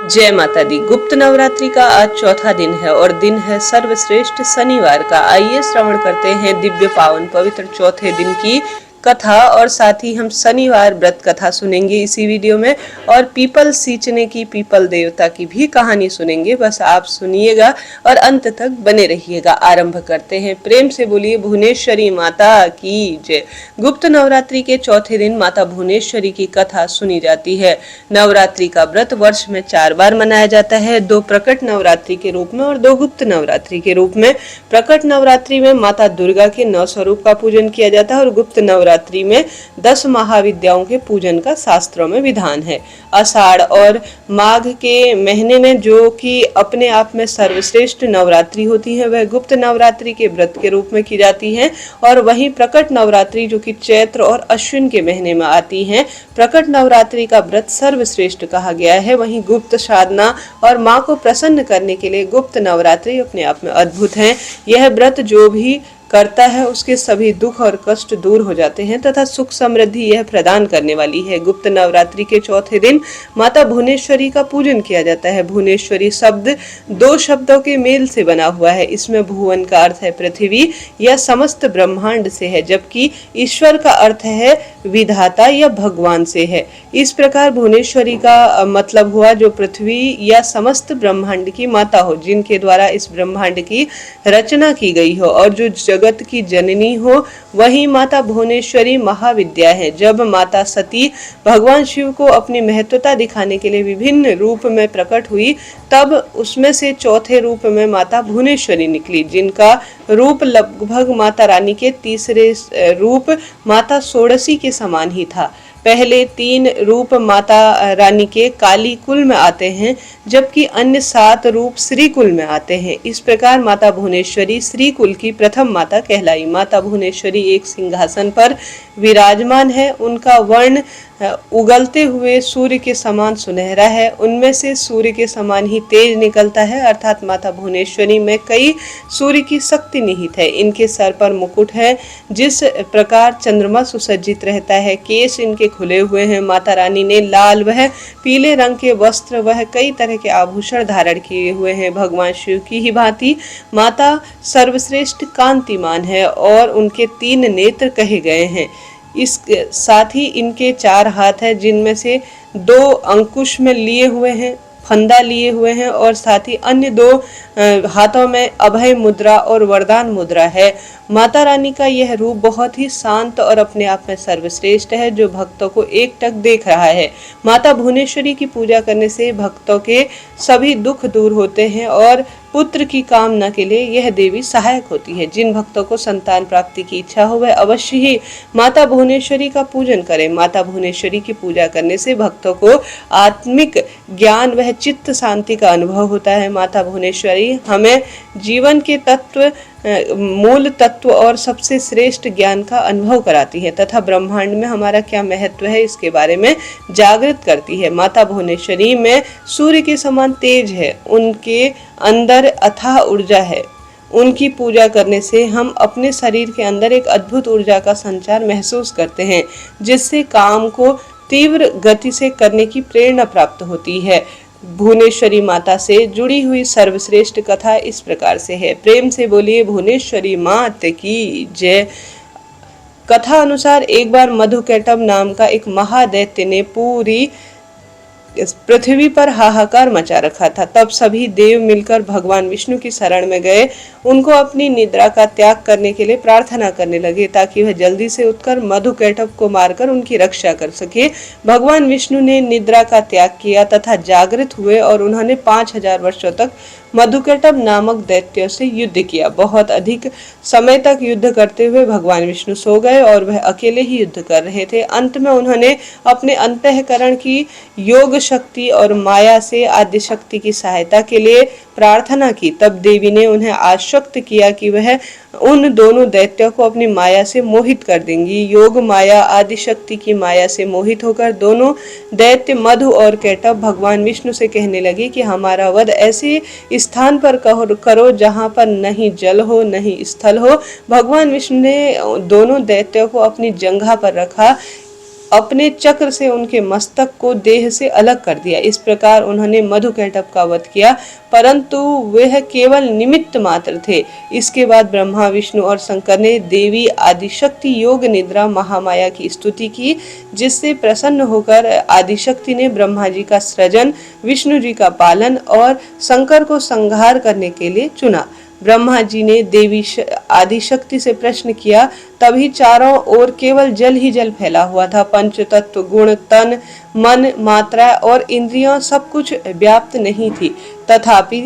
जय माता दी। गुप्त नवरात्रि का आज चौथा दिन है और दिन है सर्वश्रेष्ठ शनिवार का। आइए श्रवण करते हैं दिव्य पावन पवित्र चौथे दिन की कथा और साथ ही हम शनिवार व्रत कथा सुनेंगे इसी वीडियो में और पीपल सींचने की पीपल देवता की भी कहानी सुनेंगे। बस आप सुनिएगा और अंत तक बने रहिएगा। आरंभ करते हैं। प्रेम से बोलिए भुवनेश्वरी माता की जय। गुप्त नवरात्रि के चौथे दिन माता भुवनेश्वरी की कथा सुनी जाती है। नवरात्रि का व्रत वर्ष में 4 बार मनाया जाता है, 2 प्रकट नवरात्रि के रूप में और 2 गुप्त नवरात्रि के रूप में। प्रकट नवरात्रि में माता दुर्गा के 9 स्वरूप का पूजन किया जाता है और गुप्त नवरात्रि में 10 महाविद्याओं के पूजन का शास्त्रों में विधान है। आषाढ़ और माघ के महीने में जो कि अपने आप में सर्वश्रेष्ठ नवरात्रि होती है वह गुप्त नवरात्रि के व्रत के रूप में की जाती है और वहीं प्रकट नवरात्रि जो कि चैत्र और अश्विन के महीने में आती है। प्रकट नवरात्रि का व्रत सर्वश्रेष्ठ कहा गया है। वहीं गुप्त साधना और माँ को प्रसन्न करने के लिए गुप्त नवरात्रि अपने आप में अद्भुत है। यह व्रत जो भी करता है उसके सभी दुख और कष्ट दूर हो जाते हैं तथा सुख समृद्धि यह प्रदान करने वाली है। गुप्त नवरात्रि के चौथे दिन माता भुवनेश्वरी का पूजन किया जाता है। भुवनेश्वरी शब्द 2 शब्दों के मेल से बना हुआ है। इसमें भुवन का अर्थ है पृथ्वी या समस्त ब्रह्मांड से है, जबकि ईश्वर का अर्थ है विधाता या भगवान से है। इस प्रकार भुवनेश्वरी का मतलब हुआ जो पृथ्वी या समस्त ब्रह्मांड की माता हो, जिनके द्वारा इस ब्रह्मांड की रचना की गई हो और जो जगत की जननी हो, वही माता भुवनेश्वरी महाविद्या है। जब माता सती भगवान शिव को अपनी महत्वता दिखाने के लिए विभिन्न रूप में प्रकट हुई, तब उसमें से चौथे रूप में माता भुवनेश्वरी निकली, जिनका रूप लगभग माता रानी के तीसरे रूप माता षोडशी के समान ही था। पहले 3 रूप माता रानी के काली कुल में आते हैं, जबकि अन्य 7 रूप श्री कुल में आते हैं। इस प्रकार माता भुवनेश्वरी श्री कुल की प्रथम माता कहलाई। माता भुवनेश्वरी एक सिंहासन पर विराजमान है। उनका वर्ण उगलते हुए सूर्य के समान सुनहरा है। उनमें से सूर्य के समान ही तेज निकलता है, अर्थात माता भुवनेश्वरी में कई सूर्य की शक्ति निहित है। इनके सर पर मुकुट है, जिस प्रकार चंद्रमा सुसज्जित रहता है। केश इनके खुले हुए हैं। माता रानी ने लाल वह पीले रंग के वस्त्र वह कई तरह के आभूषण धारण किए हुए हैं। भगवान शिव की ही भांति माता सर्वश्रेष्ठ कांतिमान है और उनके 3 नेत्र कहे गए हैं। इस साथ ही इनके 4 हाथ हैं, जिनमें से 2 अंकुश में लिए हुए हैं, फंदा लिए हुए हैं और साथ ही अन्य 2 हाथों में अभय मुद्रा और वरदान मुद्रा है। माता रानी का यह रूप बहुत ही शांत और अपने आप में सर्वश्रेष्ठ है, जो भक्तों को एकटक देख रहा है। माता भुवनेश्वरी की पूजा करने से भक्तों के सभी दुख दूर होते हैं और पुत्र की कामना के लिए यह देवी सहायक होती है। जिन भक्तों को संतान प्राप्ति की इच्छा हो वह अवश्य ही माता भुवनेश्वरी का पूजन करें। माता भुवनेश्वरी की पूजा करने से भक्तों को आत्मिक ज्ञान वह चित्त शांति का अनुभव होता है। माता भुवनेश्वरी हमें जीवन के तत्व, मूल तत्व और सबसे श्रेष्ठ ज्ञान का अनुभव कराती है तथा ब्रह्मांड में हमारा क्या महत्व है इसके बारे में जागृत करती है। माता भुवनेश्वरी में सूर्य के समान तेज है। उनके अंदर अथाह ऊर्जा है। उनकी पूजा करने से हम अपने शरीर के अंदर एक अद्भुत ऊर्जा का संचार महसूस करते हैं, जिससे काम को तीव्र गति से करने की प्रेरणा प्राप्त होती है। भुवनेश्वरी माता से जुड़ी हुई सर्वश्रेष्ठ कथा इस प्रकार से है। प्रेम से बोलिए भुवनेश्वरी मात की जय। कथा अनुसार एक बार मधुकैटभ नाम का एक महादैत्य ने पूरी पृथ्वी पर हाहाकार मचा रखा था। तब सभी देव मिलकर भगवान विष्णु की शरण में गए। उनको अपनी निद्रा का त्याग करने के लिए प्रार्थना करने लगे ताकि वह जल्दी से उठकर मधुकैटभ को मारकर उनकी रक्षा कर सके। भगवान विष्णु ने निद्रा का त्याग किया तथा जागृत हुए और उन्होंने 5000 वर्षों तक मधुकैटभ नामक दैत्य से युद्ध किया। बहुत अधिक समय तक युद्ध करते हुए भगवान विष्णु सो गए और वह अकेले ही युद्ध कर रहे थे। अंत में उन्होंने अपने अंतःकरण की योग शक्ति और माया से आदि शक्ति की सहायता के लिए प्रार्थना की। तब देवी ने उन्हें आश्वस्त किया कि वह उन दोनों दैत्यों को अपनी माया से मोहित कर देंगी। योग माया आदि शक्ति की माया से मोहित होकर दोनों दैत्य मधु और कैटभ भगवान विष्णु से कहने लगे कि हमारा वध ऐसे स्थान पर करो जहाँ पर नहीं जल हो नहीं स्थल हो। भगवान विष्णु ने दोनों दैत्यों को अपनी जंघा पर रखा। अपने चक्र से उनके मस्तक को देह से अलग कर दिया। इस प्रकार उन्होंने मधुकैटभ का वध किया, परंतु वह केवल निमित्त मात्र थे। इसके बाद ब्रह्मा, विष्णु और शंकर ने देवी आदिशक्ति योग निद्रा महामाया की स्तुति की, जिससे प्रसन्न होकर आदिशक्ति ने ब्रह्मा जी का सृजन, विष्णु जी का पालन और शंकर को संहार करने के लिए चुना। ब्रह्मा जी ने देवी आदिशक्ति से प्रश्न किया, तभी चारों ओर केवल जल ही जल फैला हुआ था। पंच तत्व, गुण, तन, मन, मात्रा और इंद्रियों सब कुछ व्याप्त नहीं थी, तथापि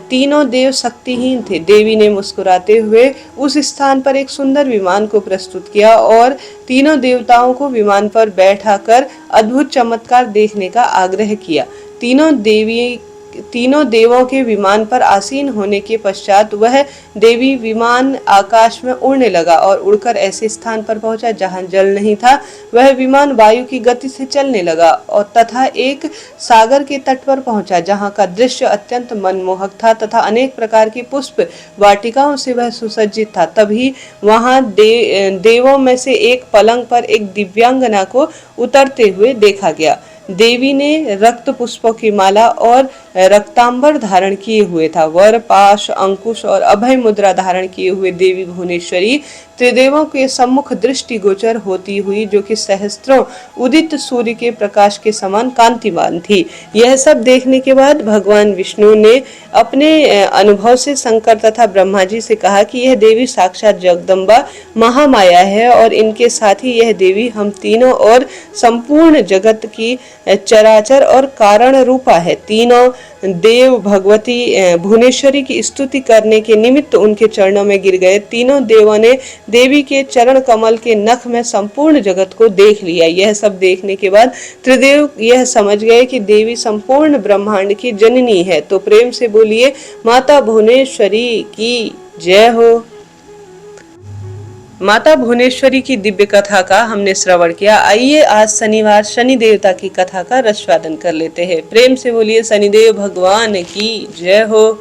तीनों देव शक्तिहीन थे। देवी ने मुस्कुराते हुए उस स्थान पर एक सुंदर विमान को प्रस्तुत किया और तीनों देवताओं को विमान पर बैठाकर अद्भुत चमत्कार देखने का आग्रह किया। तीनों देवों के विमान पर आसीन होने के पश्चात वह देवी विमान आकाश में उड़ने लगा और उड़कर ऐसे स्थान पर पहुंचा जहां जल नहीं था। वह विमान वायु की गति से चलने लगा और तथा एक सागर के तट पर पहुंचा, जहां का दृश्य अत्यंत मनमोहक था तथा अनेक प्रकार की पुष्प वाटिकाओं से वह सुसज्जित था। तभी वहां देवों में से एक पलंग पर एक दिव्यांगना को उतरते हुए देखा गया। देवी ने रक्त पुष्पों की माला और रक्तांबर धारण किए हुए था। वर, पाश, अंकुश और अभय मुद्रा धारण किए हुए देवी भुवनेश्वरी त्रिदेवों के सम्मुख दृष्टि गोचर होती हुई, जो कि सहस्त्रों उदित सूर्य के प्रकाश के समान कांतिमान थी। यह सब देखने के बाद भगवान विष्णु ने अपने अनुभव से शंकर तथा ब्रह्मा जी से कहा कि यह देवी साक्षात जगदम्बा महामाया है और इनके साथ ही यह देवी हम तीनों और संपूर्ण जगत की चराचर और कारण रूपा है। तीनों देव भगवती भुवनेश्वरी की स्तुति करने के निमित्त उनके चरणों में गिर गए। तीनों देवों ने देवी के चरण कमल के नख में संपूर्ण जगत को देख लिया। यह सब देखने के बाद त्रिदेव यह समझ गए कि देवी संपूर्ण ब्रह्मांड की जननी है। तो प्रेम से बोलिए, माता भुवनेश्वरी की जय हो। माता भुवनेश्वरी की दिव्य कथा का हमने श्रवण किया। आइए आज शनिवार शनि देवता की कथा का रसवादन कर लेते हैं। प्रेम से बोलिए, शनिदेव भगवान की जय हो।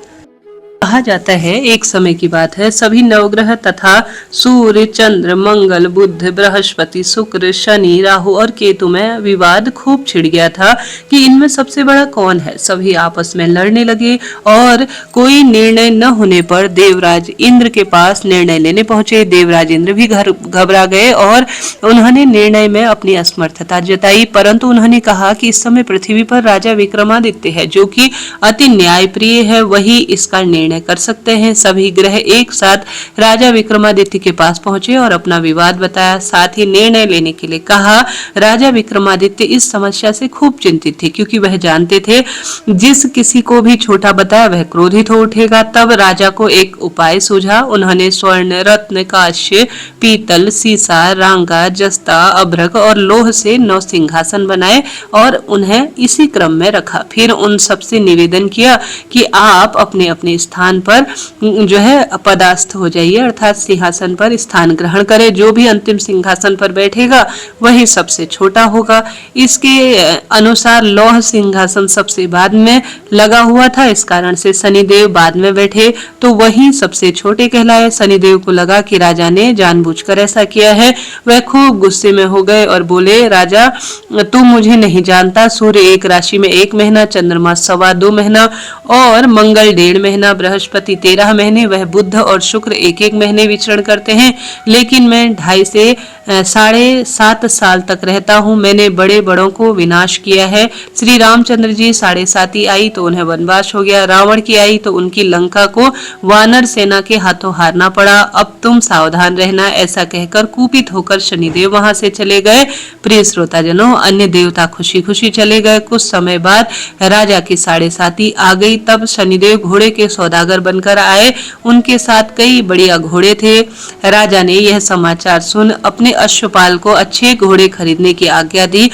कहा जाता है, एक समय की बात है, सभी नवग्रह तथा सूर्य, चंद्र, मंगल, बुध, बृहस्पति, शुक्र, शनि, राहु और केतु में विवाद खूब छिड़ गया था कि इनमें सबसे बड़ा कौन है। सभी आपस में लड़ने लगे और कोई निर्णय न होने पर देवराज इंद्र के पास निर्णय लेने पहुंचे। देवराज इंद्र भी घबरा गए और उन्होंने निर्णय में अपनी असमर्थता जताई, परंतु उन्होंने कहा कि इस समय पृथ्वी पर राजा विक्रमादित्य है, जो कि अति न्यायप्रिय है, वही इसका निर्णय कर सकते हैं। सभी ग्रह एक साथ राजा विक्रमादित्य के पास पहुंचे और अपना विवाद बताया, साथ ही निर्णय लेने के लिए कहा। राजा विक्रमादित्य इस समस्या से खूब चिंतित थे, क्योंकि वह जानते थे जिस किसी को भी छोटा बताया वह क्रोधित हो उठेगा। तब राजा को एक उपाय सूझा। उन्होंने स्वर्ण, रत्न, कांस्य, पीतल, सीसा, रांगा, जस्ता, अभ्रक और लोह से 9 सिंहासन बनाए और उन्हें इसी क्रम में रखा। फिर उन सबसे निवेदन किया कि आप अपने अपने स्थान पर जो है पदास्थ हो जाइए, अर्थात सिंहासन पर स्थान ग्रहण करें। जो भी अंतिम सिंहासन पर बैठेगा वही सबसे छोटा होगा। इसके अनुसार लौह सिंहासन सबसे बाद में लगा हुआ था, इस कारण से शनिदेव बाद में बैठे तो वही सबसे छोटे कहलाए। शनिदेव को लगा कि राजा ने जानबूझकर ऐसा किया है। वह खूब गुस्से में हो गए और बोले, राजा तू मुझे नहीं जानता। सूर्य एक राशि में 1 महीना, चंद्रमा 2.25 महीना और मंगल 1.5 महीना, बृहस्पति 13 महीने, वह बुध और शुक्र 1-1 महीने विचरण करते हैं, लेकिन मैं 2.5 से 7.5 साल तक रहता हूँ। मैंने बड़े बड़ों को विनाश किया है। श्री रामचंद्र जी 7.5 ही आई तो उन्हें वनवास हो गया। रावण की आई तो उनकी लंका को वानर सेना के हाथों हारना पड़ा। अब तुम सावधान रहना। ऐसा कहकर कुपित होकर शनिदेव वहां से चले गए। प्रिय श्रोताजनों, अन्य देवता खुशी खुशी चले गए। कुछ समय बाद राजा की 7.5 आ गई। तब शनिदेव घोड़े के सौदागर बनकर आए। उनके साथ कई बढ़िया घोड़े थे। राजा ने यह समाचार सुन अपने अश्वपाल को अच्छे घोड़े खरीदने की आज्ञा दी।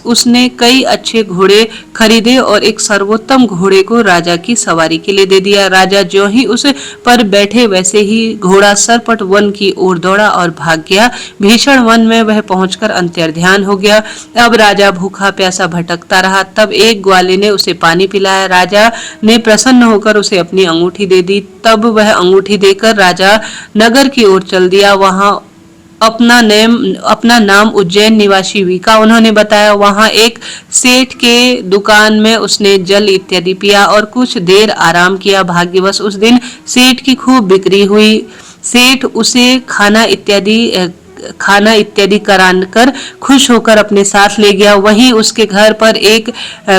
उसने कई अच्छे घोड़े खरीदे और एक सर्वोत्तम घोड़े को राजा की सवारी के लिए दे दिया। राजा जो ही उस पर बैठे वैसे ही घोड़ा सरपट वन की ओर दौड़ा और भाग गया। भीषण वन में वह पहुंचकर अंतर्ध्यान हो गया। अब राजा भूखा प्यासा भटकता रहा। तब एक ग्वाले ने उसे पानी पिलाया। राजा ने प्रसन्न होकर उसे अपनी अंगूठी दे दी। तब वह अंगूठी देकर राजा नगर की ओर चल दिया। वहां अपना नाम उज्जैन निवासी वीका। उन्होंने बताया वहां एक सेठ के दुकान में उसने जल इत्यादि पिया और कुछ देर आराम किया। भाग्यवश उस दिन सेठ की खूब बिक्री हुई। सेठ उसे खाना इत्यादि कराकर खुश होकर अपने साथ ले गया। वहीं उसके घर पर एक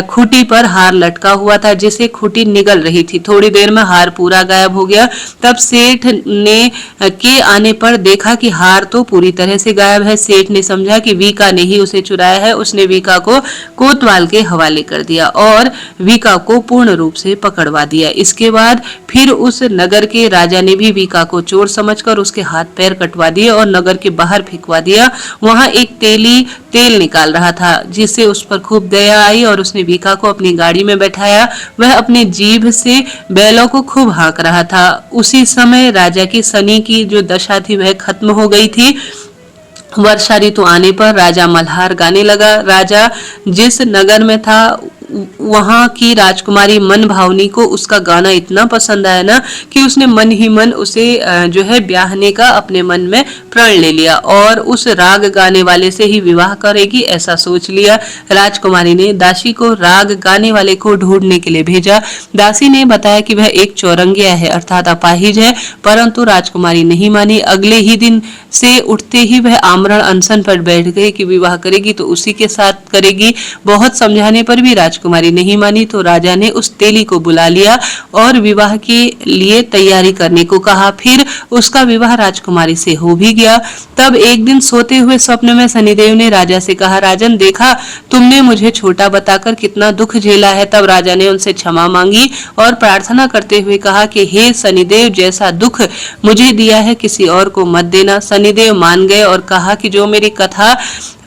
खूंटी पर हार लटका हुआ था जिसे खूंटी निगल रही थी। थोड़ी देर में हार पूरा गायब हो गया। तब सेठ ने के आने पर देखा कि हार तो पूरी तरह से गायब है। सेठ ने समझा कि वीका ने ही उसे चुराया है। उसने वीका को कोतवाल के हवाले कर दिया और वीका को पूर्ण रूप से पकड़वा दिया। इसके बाद फिर उस नगर के राजा ने भी वीका को चोर समझकर उसके हाथ पैर कटवा दिए और नगर के बाहर फेंकवा दिया। वहां एक तेली तेल निकाल रहा था जिससे उस पर खूब दया आई और उसने वीका को अपनी गाड़ी में बैठाया। वह अपनी जीभ से बैलों को खूब हाँक रहा था। उसी समय राजा की सनी की जो दशा थी वह खत्म हो गई थी। वर्षा ऋतु आने पर राजा मल्हार गाने लगा। राजा जिस नगर में था वहां की राजकुमारी मन भावनी को उसका गाना इतना पसंद आया ना कि उसने मन ही मन उसे जो है ब्याहने का अपने मन में प्रण ले लिया और उस राग गाने वाले से ही विवाह करेगी ऐसा सोच लिया। राजकुमारी ने दासी को राग गाने वाले को ढूंढने के लिए भेजा। दासी ने बताया कि वह एक चौरंगिया है अर्थात अपाहिज है, परंतु राजकुमारी नहीं मानी। अगले ही दिन से उठते ही वह आमरण अनशन पर बैठ गई कि विवाह करेगी तो उसी के साथ करेगी। बहुत समझाने पर भी राजकुमारी नहीं मानी तो राजा ने उस तेली को बुला लिया और विवाह के लिए तैयारी करने को कहा। फिर उसका विवाह राजकुमारी से हो भी गया। तब एक दिन सोते हुए स्वप्न में शनिदेव ने राजा से कहा, राजन देखा तुमने मुझे छोटा बताकर कितना दुख झेला है। तब राजा ने उनसे क्षमा मांगी और प्रार्थना करते हुए कहा कि हे शनिदेव, जैसा दुख मुझे दिया है किसी और को मत देना। शनिदेव मान गए और कहा कि जो मेरी कथा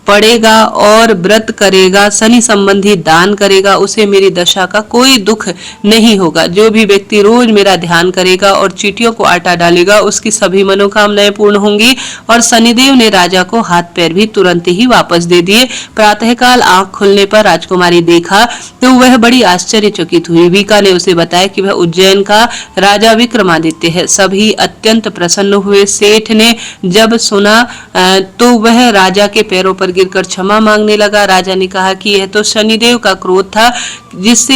पढ़ेगा और व्रत करेगा, शनि संबंधी दान करेगा, उसे मेरी दशा का कोई दुख नहीं होगा। जो भी व्यक्ति रोज मेरा ध्यान करेगा और चींटियों को आटा डालेगा उसकी सभी मनोकामनाएं पूर्ण होंगी। और शनिदेव ने राजा को हाथ पैर भी तुरंत ही वापस दे दिए। प्रातःकाल आंख खुलने पर राजकुमारी देखा तो वह बड़ी आश्चर्यचकित हुई। वीका ने उसे बताया कि वह उज्जैन का राजा विक्रमादित्य है। सभी अत्यंत प्रसन्न हुए। सेठ ने जब सुना तो वह राजा के पैरों पर गिरकर क्षमा मांगने लगा। राजा ने कहा कि यह तो शनिदेव का क्रोध था जिससे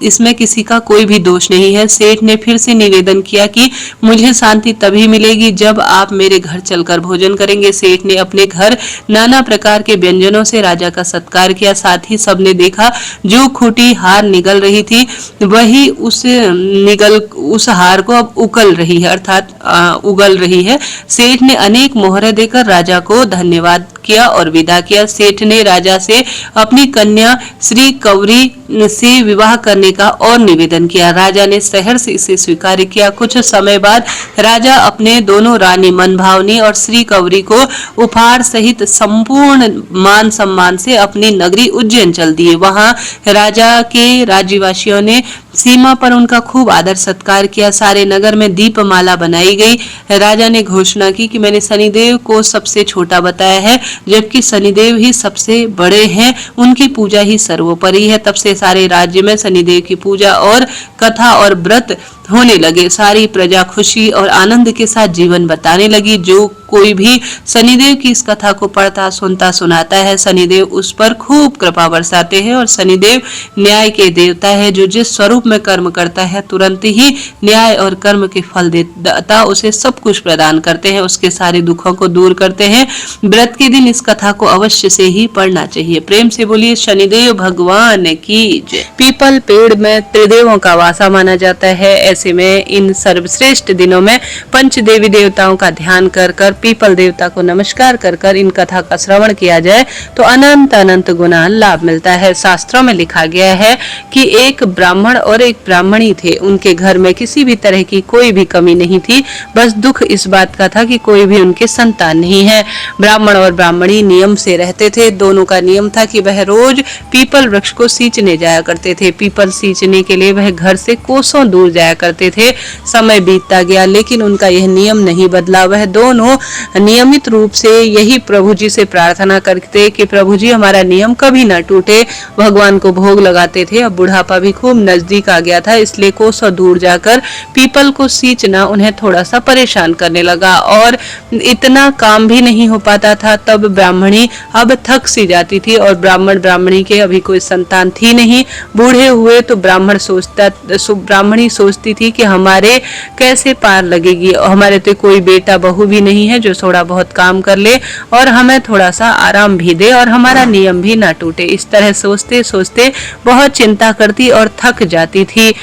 इसमें किसी का कोई भी दोष नहीं है। सेठ ने फिर से निवेदन किया कि मुझे शांति तभी मिलेगी जब आप मेरे घर चलकर भोजन करेंगे। सेठ ने अपने घर नाना प्रकार के व्यंजनों से राजा का सत्कार किया। साथ ही सबने देखा जो खूंटी हार निगल रही थी वही उस हार को अब उगल रही है अर्थात उगल रही है। सेठ ने अनेक मोहरें देकर राजा को धन्यवाद किया और विदा किया। सेठ ने राजा से अपनी कन्या श्री कौरी से विवाह करने का और निवेदन किया। राजा ने शहर से इसे स्वीकार किया। कुछ समय बाद राजा अपने दोनों रानी मनभावनी और श्री कौरी को उपहार सहित संपूर्ण मान सम्मान से अपनी नगरी उज्जैन चल दिए। वहां राजा के राज्यवासियों ने सीमा पर उनका खूब आदर सत्कार किया। सारे नगर में दीपमाला बनाई गई। राजा ने घोषणा की कि मैंने शनिदेव को सबसे छोटा बताया है जबकि शनिदेव ही सबसे बड़े हैं, उनकी पूजा ही सर्वोपरि है। तब से सारे राज्य में शनिदेव की पूजा और कथा और व्रत होने लगे। सारी प्रजा खुशी और आनंद के साथ जीवन बताने लगी। जो कोई भी शनिदेव की इस कथा को पढ़ता सुनता सुनाता है शनिदेव उस पर खूब कृपा बरसाते हैं और शनिदेव न्याय के देवता है। जो जिस स्वरूप में कर्म करता है तुरंत ही न्याय और कर्म के फल देता उसे सब कुछ प्रदान करते हैं, उसके सारे दुखों को दूर करते हैं। व्रत के दिन इस कथा को अवश्य से ही पढ़ना चाहिए। प्रेम से बोलिए शनिदेव भगवान की जय। पीपल पेड़ में त्रिदेवों का वासा माना जाता है। ऐसे में इन सर्वश्रेष्ठ दिनों में पंच देवी देवताओं का ध्यान कर पीपल देवता को नमस्कार कर इन कथा का श्रवण किया जाए तो अनंत अनंत गुना लाभ मिलता है। शास्त्रों में लिखा गया है कि एक ब्राह्मण और एक ब्राह्मणी थे। उनके घर में किसी भी तरह की कोई भी कमी नहीं थी, बस दुख इस बात का था कि कोई भी उनके संतान नहीं है। ब्राह्मण और ब्राह्मणी नियम से रहते थे। दोनों का नियम था कि वह रोज पीपल वृक्ष को सींचने जाया करते थे। पीपल सींचने के लिए वह घर से कोसों दूर जाया करते थे। समय बीतता गया लेकिन उनका यह नियम नहीं बदला। वह दोनों नियमित रूप से यही प्रभु जी से प्रार्थना करते कि प्रभु जी हमारा नियम कभी ना टूटे। भगवान को भोग लगाते थे। अब बुढ़ापा भी खूब नजदीक आ गया था, इसलिए कोसों दूर जाकर पीपल को सींचना उन्हें थोड़ा सा परेशान करने लगा और इतना काम भी नहीं हो पाता था। तब ब्राह्मणी अब थक सी जाती थी और ब्राह्मणी के अभी कोई संतान थी नहीं। बूढ़े हुए तो ब्राह्मणी सोचती थी कि हमारे कैसे पार लगेगी, हमारे तो कोई बेटा बहू भी नहीं है जो थोड़ा बहुत काम कर ले और हमें थोड़ा सा आराम भी दे और हमारा नियम भी ना टूटे। इस तरह सोचते सोचते बहुत चिंता करती और थक जाती थी।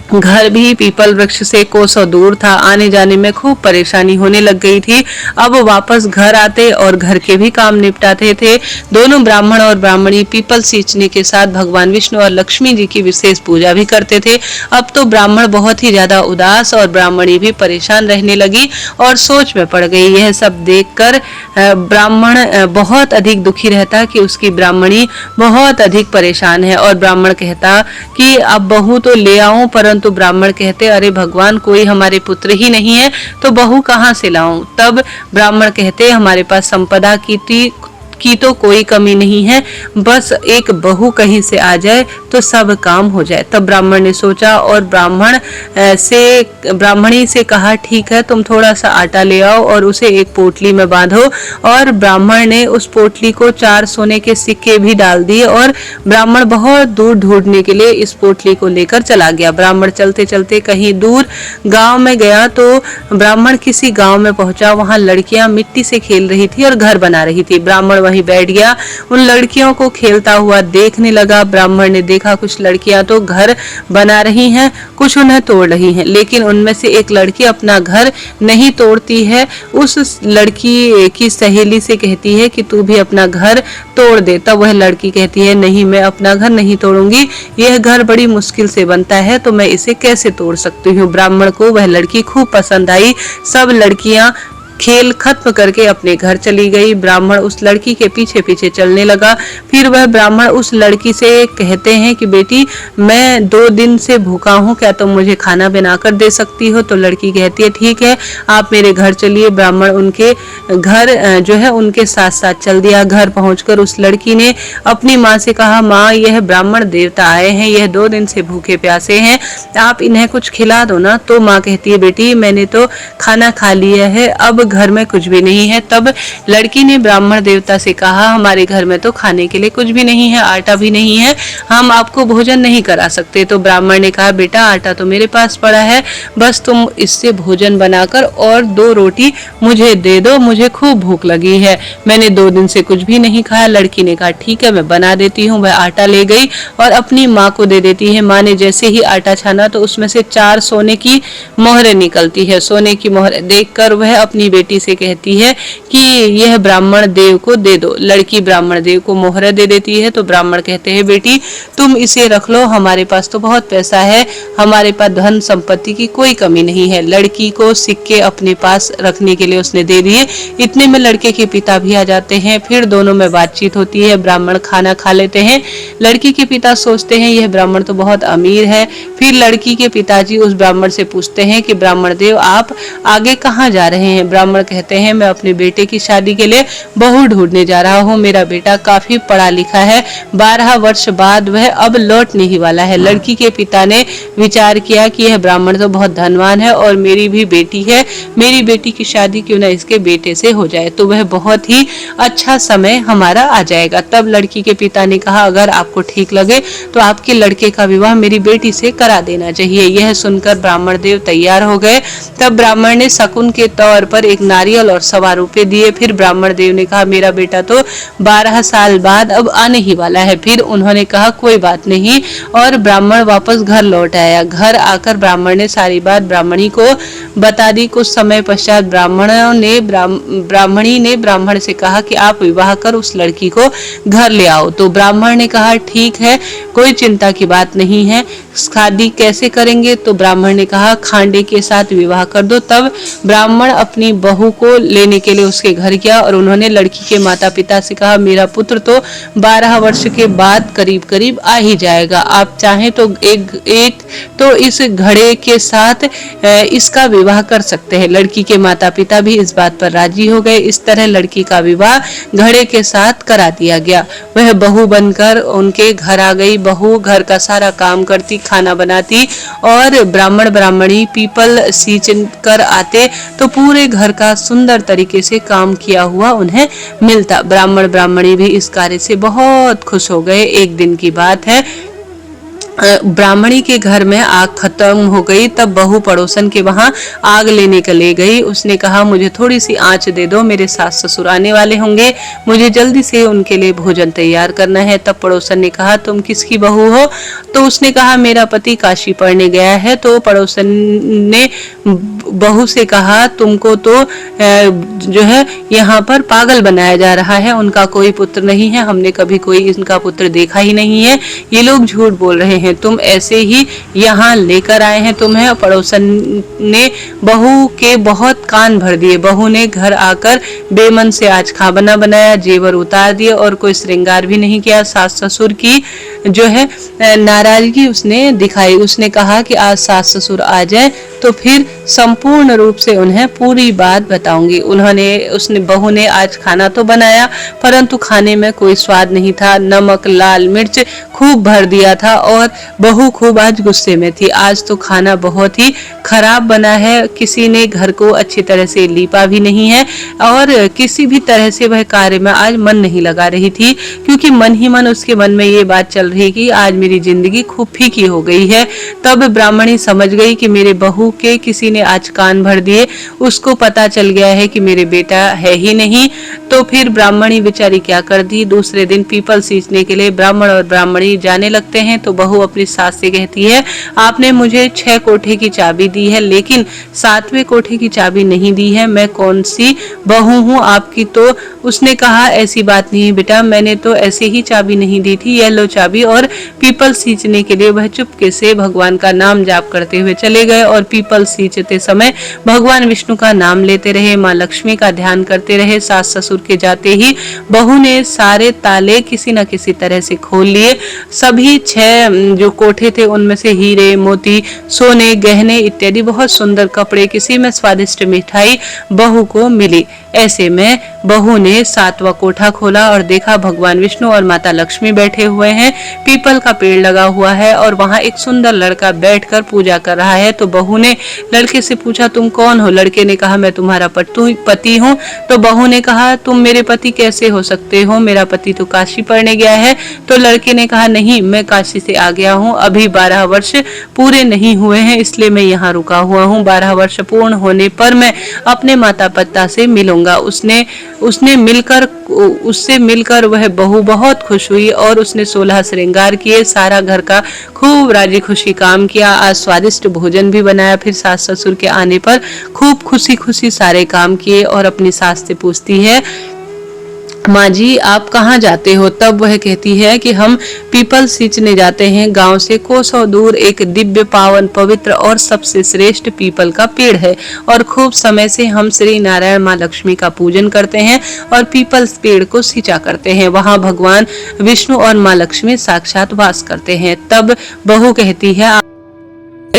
घर भी पीपल वृक्ष से कोसों दूर था, आने जाने में खूब परेशानी होने लग गई थी। अब वापस घर आते और घर के भी काम निपटाते थे। दोनों ब्राह्मण और ब्राह्मणी पीपल सींचने के साथ भगवान विष्णु और लक्ष्मी जी की विशेष पूजा भी करते थे। अब तो ब्राह्मण बहुत ही ज्यादा उदास और ब्राह्मणी भी परेशान रहने लगी और सोच में पड़ गई। यह सब देखकर ब्राह्मण बहुत अधिक दुखी रहता कि उसकी ब्राह्मणी बहुत अधिक परेशान है और ब्राह्मण कहता कि अब बहू तो ले आऊं, परंतु ब्राह्मण कहते अरे भगवान कोई हमारे पुत्र ही नहीं है तो बहू कहां से लाऊं। तब ब्राह्मण कहते हमारे पास संपदा की तो कोई कमी नहीं है, बस एक बहू कहीं से आ जाए तो सब काम हो जाए। तब ब्राह्मण ने सोचा और ब्राह्मणी से कहा ठीक है, तुम थोड़ा सा आटा ले आओ और उसे एक पोटली में बांधो। और ब्राह्मण ने उस पोटली को 4 सोने के सिक्के भी डाल दिए और ब्राह्मण बहुत दूर ढूंढने के लिए इस पोटली को लेकर चला गया। ब्राह्मण चलते चलते कहीं दूर गांव में गया तो ब्राह्मण किसी गांव में पहुंचा। वहां लड़कियां मिट्टी से खेल रही थी और घर बना रही थी। ब्राह्मण वहीं बैठ गया, उन लड़कियों को खेलता हुआ देखने लगा। ब्राह्मण ने देखा कुछ लड़कियां तो घर बना रही हैं, कुछ उन्हें तोड़ रही हैं, लेकिन उनमें से एक लड़की अपना घर नहीं तोड़ती है। उस लड़की की सहेली से कहती है कि तू भी अपना घर तोड़ दे। तब वह लड़की कहती है नहीं, मैं अपना घर नहीं तोड़ूंगी, यह घर बड़ी मुश्किल से बनता है तो मैं इसे कैसे तोड़ सकती हूँ। ब्राह्मण को वह लड़की खूब पसंद आई। सब लड़कियां खेल खत्म करके अपने घर चली गई। ब्राह्मण उस लड़की के पीछे पीछे चलने लगा। फिर वह ब्राह्मण उस लड़की से कहते हैं कि बेटी मैं 2 दिन से भूखा हूँ, क्या तुम मुझे खाना बनाकर दे सकती हो। तो लड़की कहती है ठीक है, आप मेरे घर चलिए। ब्राह्मण उनके घर जो है उनके साथ साथ चल दिया। घर पहुंचकर उस लड़की ने अपनी माँ से कहा माँ यह ब्राह्मण देवता आए हैं, यह 2 दिन से भूखे प्यासे हैं, आप इन्हें कुछ खिला दो ना। तो माँ कहती है बेटी मैंने तो खाना खा लिया है, अब घर में कुछ भी नहीं है। तब लड़की ने ब्राह्मण देवता से कहा हमारे घर में तो खाने के लिए कुछ भी नहीं है, आटा भी नहीं है, हम आपको भोजन नहीं करा सकते। तो ब्राह्मण ने कहा बेटा आटा तो मेरे पास पड़ा है, बस तुम इससे भोजन बनाकर और 2 रोटी मुझे दे दो, मुझे खूब भूख लगी है, मैंने 2 दिन से कुछ भी नहीं खाया। लड़की ने कहा ठीक है मैं बना देती हूँ। वह आटा ले गई और अपनी माँ को दे देती है। माँ ने जैसे ही आटा छाना तो उसमें से 4 सोने की मोहरें निकलती है। सोने की मोहर देखकर वह अपनी बेटी से कहती है कि यह ब्राह्मण देव को दे दो। लड़की ब्राह्मण देव को मोहरें दे देती है। तो ब्राह्मण कहते हैं बेटी तुम इसे रख लो, हमारे पास तो बहुत पैसा है, हमारे पास धन संपत्ति की कोई कमी नहीं है। लड़की को सिक्के अपने पास रखने के लिए उसने दे दिए। इतने में लड़के के पिता भी आ जाते हैं। फिर दोनों में बातचीत होती है। ब्राह्मण खाना खा लेते हैं। लड़की के पिता सोचते हैं यह ब्राह्मण तो बहुत अमीर है। फिर लड़की के पिताजी उस ब्राह्मण से पूछते हैं कि ब्राह्मण देव आप आगे कहाँ जा रहे हैं। ब्राह्मण कहते हैं मैं अपने बेटे की शादी के लिए बहू ढूंढने जा रहा हूँ, मेरा बेटा काफी पढ़ा लिखा है, 12 वर्ष बाद वह अब लौटने ही वाला है। लड़की के पिता ने विचार किया कि यह ब्राह्मण तो बहुत धनवान है और मेरी भी बेटी है, मेरी बेटी की शादी क्यों ना इसके बेटे से हो जाए, तो वह बहुत ही अच्छा समय हमारा आ जाएगा। तब लड़की के पिता ने कहा अगर आपको ठीक लगे तो आपके लड़के का विवाह मेरी बेटी से करा देना चाहिए। यह सुनकर ब्राह्मण देव तैयार हो गए। तब ब्राह्मण ने शकुन के तौर पर एक नारियल और 1.25 रुपए दिए। फिर ब्राह्मण देव ने कहा मेरा बेटा तो 12 साल बाद अब आने ही वाला है। फिर उन्होंने कहा कोई बात नहीं और ब्राह्मण वापस घर लौट आया। घर आकर ब्राह्मण ने सारी बात ब्राह्मणी को बता दी। कुछ समय पश्चात ब्राह्मणी ने ब्राह्मण से कहा कि आप विवाह कर उस लड़की को घर ले आओ। तो ब्राह्मण ने कहा ठीक है, कोई चिंता की बात नहीं है, शादी कैसे करेंगे। तो ब्राह्मण ने कहा खांडे के साथ विवाह कर दो। तब ब्राह्मण अपनी बहू को लेने के लिए उसके घर गया और उन्होंने लड़की के माता पिता से कहा, मेरा पुत्र तो 12 वर्ष के बाद करीब करीब आ ही जाएगा, आप चाहें तो एक तो इस घड़े के साथ इसका विवाह कर सकते हैं। लड़की के माता पिता भी इस बात पर राजी हो गए। इस तरह लड़की का विवाह घड़े के साथ करा दिया गया। वह बहू बनकर उनके घर आ गई। बहू घर का सारा काम करती, खाना बनाती और ब्राह्मण ब्राह्मणी पीपल सींच कर आते तो पूरे घर का सुंदर तरीके से काम किया हुआ उन्हें मिलता। ब्राह्मण ब्राह्मणी भी इस कार्य से बहुत खुश हो गए। एक दिन की बात है, ब्राह्मणी के घर में आग खत्म हो गई। तब बहू पड़ोसन के वहां आग लेने के ले गई। उसने कहा, मुझे थोड़ी सी आंच दे दो, मेरे सास ससुर आने वाले होंगे, मुझे जल्दी से उनके लिए भोजन तैयार करना है। तब पड़ोसन ने कहा, तुम किसकी बहू हो? तो उसने कहा, मेरा पति काशी पढ़ने गया है। तो पड़ोसन ने बहू से कहा, तुमको तो जो है यहाँ पर पागल बनाया जा रहा है, उनका कोई पुत्र नहीं है, हमने कभी कोई इनका पुत्र देखा ही नहीं है, ये लोग झूठ बोल रहे हैं, तुम ऐसे ही यहाँ लेकर आए हैं तुम्हें। पड़ोसन ने बहू के बहुत कान भर दिए। बहू ने घर आकर बेमन से आज खाना बनाया, जेवर उतार दिए और कोई श्रृंगार भी नहीं किया। सास ससुर की जो है नाराजगी उसने दिखाई। उसने कहा कि आज सास ससुर आ जाए तो फिर संपूर्ण रूप से उन्हें पूरी बात बताऊंगी। उसने बहू ने आज खाना तो बनाया परंतु खाने में कोई स्वाद नहीं था। नमक लाल मिर्च खूब भर दिया था और बहू खूब आज गुस्से में थी। आज तो खाना बहुत ही खराब बना है, किसी ने घर को अच्छी तरह से लीपा भी नहीं है और किसी भी तरह से वह कार्य में आज मन नहीं लगा रही थी, क्योंकि मन ही मन उसके मन में ये बात चल रही कि आज मेरी जिंदगी खूब फीकी हो गई है। तब ब्राह्मणी समझ गई कि मेरे बहू के किसी ने आज कान भर दिए, उसको पता चल गया है कि मेरे बेटा है ही नहीं। तो फिर ब्राह्मणी बेचारी क्या कर दी, दूसरे दिन पीपल सींचने के लिए ब्राह्मण और ब्राह्मणी जाने लगते हैं। तो बहू अपनी सास से कहती है, आपने मुझे 6 कोठे की चाबी दी है लेकिन 7वें कोठे की चाबी नहीं दी है, मैं कौन सी बहू हूँ आपकी? तो उसने कहा, ऐसी बात नहीं बेटा, मैंने तो ऐसे ही चाबी नहीं दी थी, ये लो चाबी। और पीपल सींचने के लिए वह चुपके से भगवान का नाम जाप करते हुए चले गए और पीपल सींचते समय भगवान विष्णु का नाम लेते रहे, माँ लक्ष्मी का ध्यान करते रहे। सास ससुर के जाते ही बहू ने सारे ताले किसी न किसी तरह से खोल लिए। सभी 6 जो कोठे थे उनमें से हीरे मोती सोने गहने इत्यादि बहुत सुंदर कपड़े, किसी में स्वादिष्ट मिठाई बहू को मिली। ऐसे में बहू ने 7वां कोठा खोला और देखा भगवान विष्णु और माता लक्ष्मी बैठे हुए हैं, पीपल का पेड़ लगा हुआ है और वहां एक सुंदर लड़का बैठकर पूजा कर रहा है। तो बहू ने लड़के से पूछा, तुम कौन हो? लड़के ने कहा, मैं तुम्हारा पति हूँ। तो बहू ने कहा, तुम मेरे पति कैसे हो सकते हो, मेरा पति तो काशी पढ़ने गया है। तो लड़के ने कहा, नहीं, मैं काशी से आ गया हूँ, अभी 12 वर्ष पूरे नहीं हुए हैं इसलिए मैं यहाँ रुका हुआ हूँ। 12 वर्ष पूर्ण होने पर मैं अपने माता पिता से मिलूंगा। उससे मिलकर वह बहू बहुत खुश हुई और उसने 16 श्रृंगार किए, सारा घर का खूब राजी खुशी काम किया। आज स्वादिष्ट भोजन भी बनाया। फिर सास ससुर के आने पर खूब खुशी खुशी सारे काम किए और अपनी सास से पूछती है, माँ जी आप कहाँ जाते हो? तब वह कहती है कि हम पीपल सींचने जाते हैं, गांव से कोसों दूर एक दिव्य पावन पवित्र और सबसे श्रेष्ठ पीपल का पेड़ है और खूब समय से हम श्री नारायण माँ लक्ष्मी का पूजन करते हैं और पीपल पेड़ को सींचा करते हैं। वहां भगवान विष्णु और माँ लक्ष्मी साक्षात वास करते हैं। तब बहू कहती है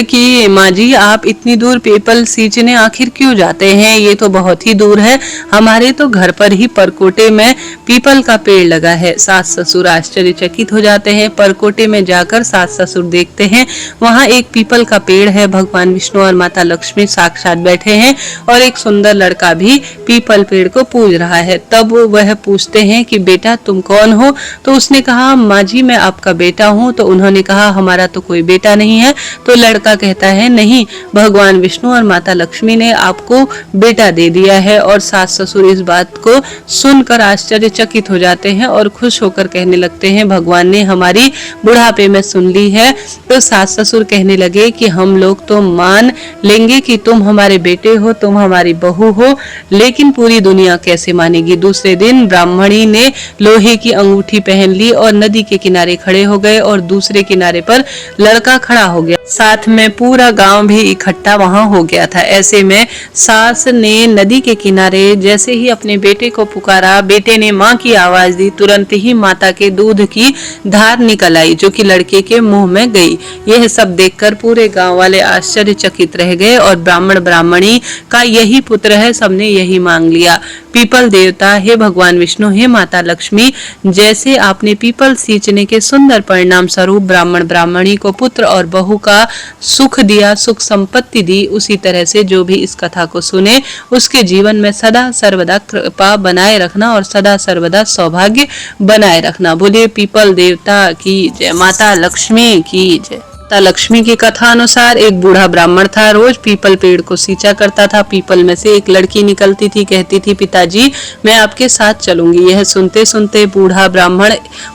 कि माँ जी आप इतनी दूर पीपल सींचने आखिर क्यों जाते हैं? ये तो बहुत ही दूर है, हमारे तो घर पर ही परकोटे में पीपल का पेड़ लगा है। सास ससुर आश्चर्यचकित हो जाते हैं। परकोटे में जाकर सास ससुर देखते हैं, वहाँ एक पीपल का पेड़ है, भगवान विष्णु और माता लक्ष्मी साक्षात बैठे हैं और एक सुंदर लड़का भी पीपल पेड़ को पूज रहा है। तब वह पूछते हैं कि बेटा तुम कौन हो? तो उसने कहा, माँ जी मैं आपका बेटा हूँ। तो उन्होंने कहा, हमारा तो कोई बेटा नहीं है। तो लड़का कहता है, नहीं, भगवान विष्णु और माता लक्ष्मी ने आपको बेटा दे दिया है। और सास ससुर इस बात को सुनकर आश्चर्यचकित हो जाते हैं और खुश होकर कहने लगते हैं, भगवान ने हमारी बुढ़ापे में सुन ली है। तो सास ससुर कहने लगे कि हम लोग तो मान लेंगे कि तुम हमारे बेटे हो, तुम हमारी बहू हो, लेकिन पूरी दुनिया कैसे मानेगी? दूसरे दिन ब्राह्मणी ने लोहे की अंगूठी पहन ली और नदी के किनारे खड़े हो गए और दूसरे किनारे पर लड़का खड़ा हो गया। साथ में पूरा गांव भी इकट्ठा वहां हो गया था। ऐसे में सास ने नदी के किनारे जैसे ही अपने बेटे को पुकारा, बेटे ने माँ की आवाज दी, तुरंत ही माता के दूध की धार निकल आई जो कि लड़के के मुंह में गई। यह सब देखकर पूरे गांव वाले आश्चर्यचकित रह गए और ब्राह्मण ब्राह्मणी का यही पुत्र है, सबने यही मांग लिया। पीपल देवता, हे भगवान विष्णु, हे माता लक्ष्मी, जैसे आपने पीपल सींचने के सुंदर परिणाम स्वरूप ब्राह्मण ब्राह्मणी को पुत्र और बहू का सुख दिया, सुख संपत्ति दी, उसी तरह से जो भी इस कथा को सुने उसके जीवन में सदा सर्वदा कृपा बनाए रखना और सदा सर्वदा सौभाग्य बनाए रखना। बोलिए पीपल देवता की जय, माता लक्ष्मी की जय। माता लक्ष्मी की कथा अनुसार एक बूढ़ा ब्राह्मण था, रोज पीपल पेड़ को सींचा करता था। पीपल में से एक लड़की निकलती थी, कहती थी पिताजी मैं आपके साथ चलूंगी। यह सुनते सुनते बूढ़ा ब्राह्मण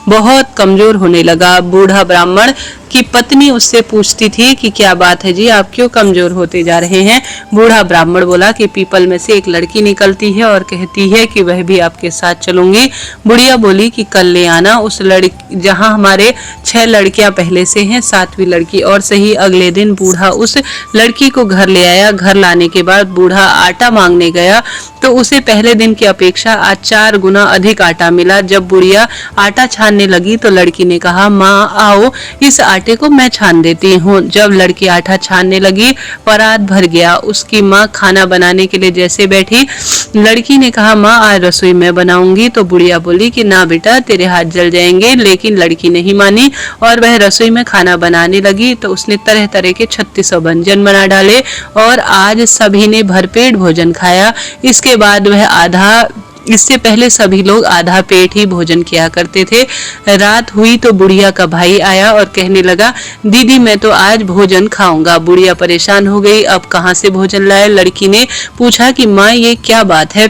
बहुत कमजोर होने लगा। बूढ़ा ब्राह्मण की पत्नी उससे पूछती थी कि क्या बात है जी, आप क्यों कमजोर होते जा रहे हैं। बूढ़ा ब्राह्मण बोला कि पीपल में से एक लड़की निकलती है और कहती है कि वह भी आपके साथ चलूंगी। बुढ़िया बोली कि कल ले आना उस लड़की, जहां हमारे 6 लड़कियां पहले से हैं, 7वीं लड़की और सही। अगले दिन बूढ़ा उस लड़की को घर ले आया। घर लाने के बाद बूढ़ा आटा मांगने गया तो उसे पहले दिन की अपेक्षा आज 4 गुना अधिक आटा मिला। जब बुढ़िया आटा छानने लगी तो लड़की ने कहा, माँ आओ इस आटे को मैं छान देती हूँ। जब लड़की आटा छानने लगी परात भर गया। उसकी माँ खाना बनाने के लिए जैसे बैठी, लड़की ने कहा, माँ आज रसोई मैं बनाऊंगी। तो बुढ़िया बोली कि ना बेटा तेरे हाथ जल जाएंगे। लेकिन लड़की नहीं मानी और वह रसोई में खाना बनाने लगी। तो उसने तरह तरह के 3600 व्यंजन बना डाले और आज सभी ने भरपेट भोजन खाया। इसके बाद वह इससे पहले सभी लोग आधा पेट ही भोजन किया करते थे। रात हुई तो बुढ़िया का भाई आया और कहने लगा, दीदी मैं तो आज भोजन खाऊंगा। बुढ़िया परेशान हो गई, अब कहाँ से भोजन लाए। लड़की ने पूछा कि माँ ये क्या बात है।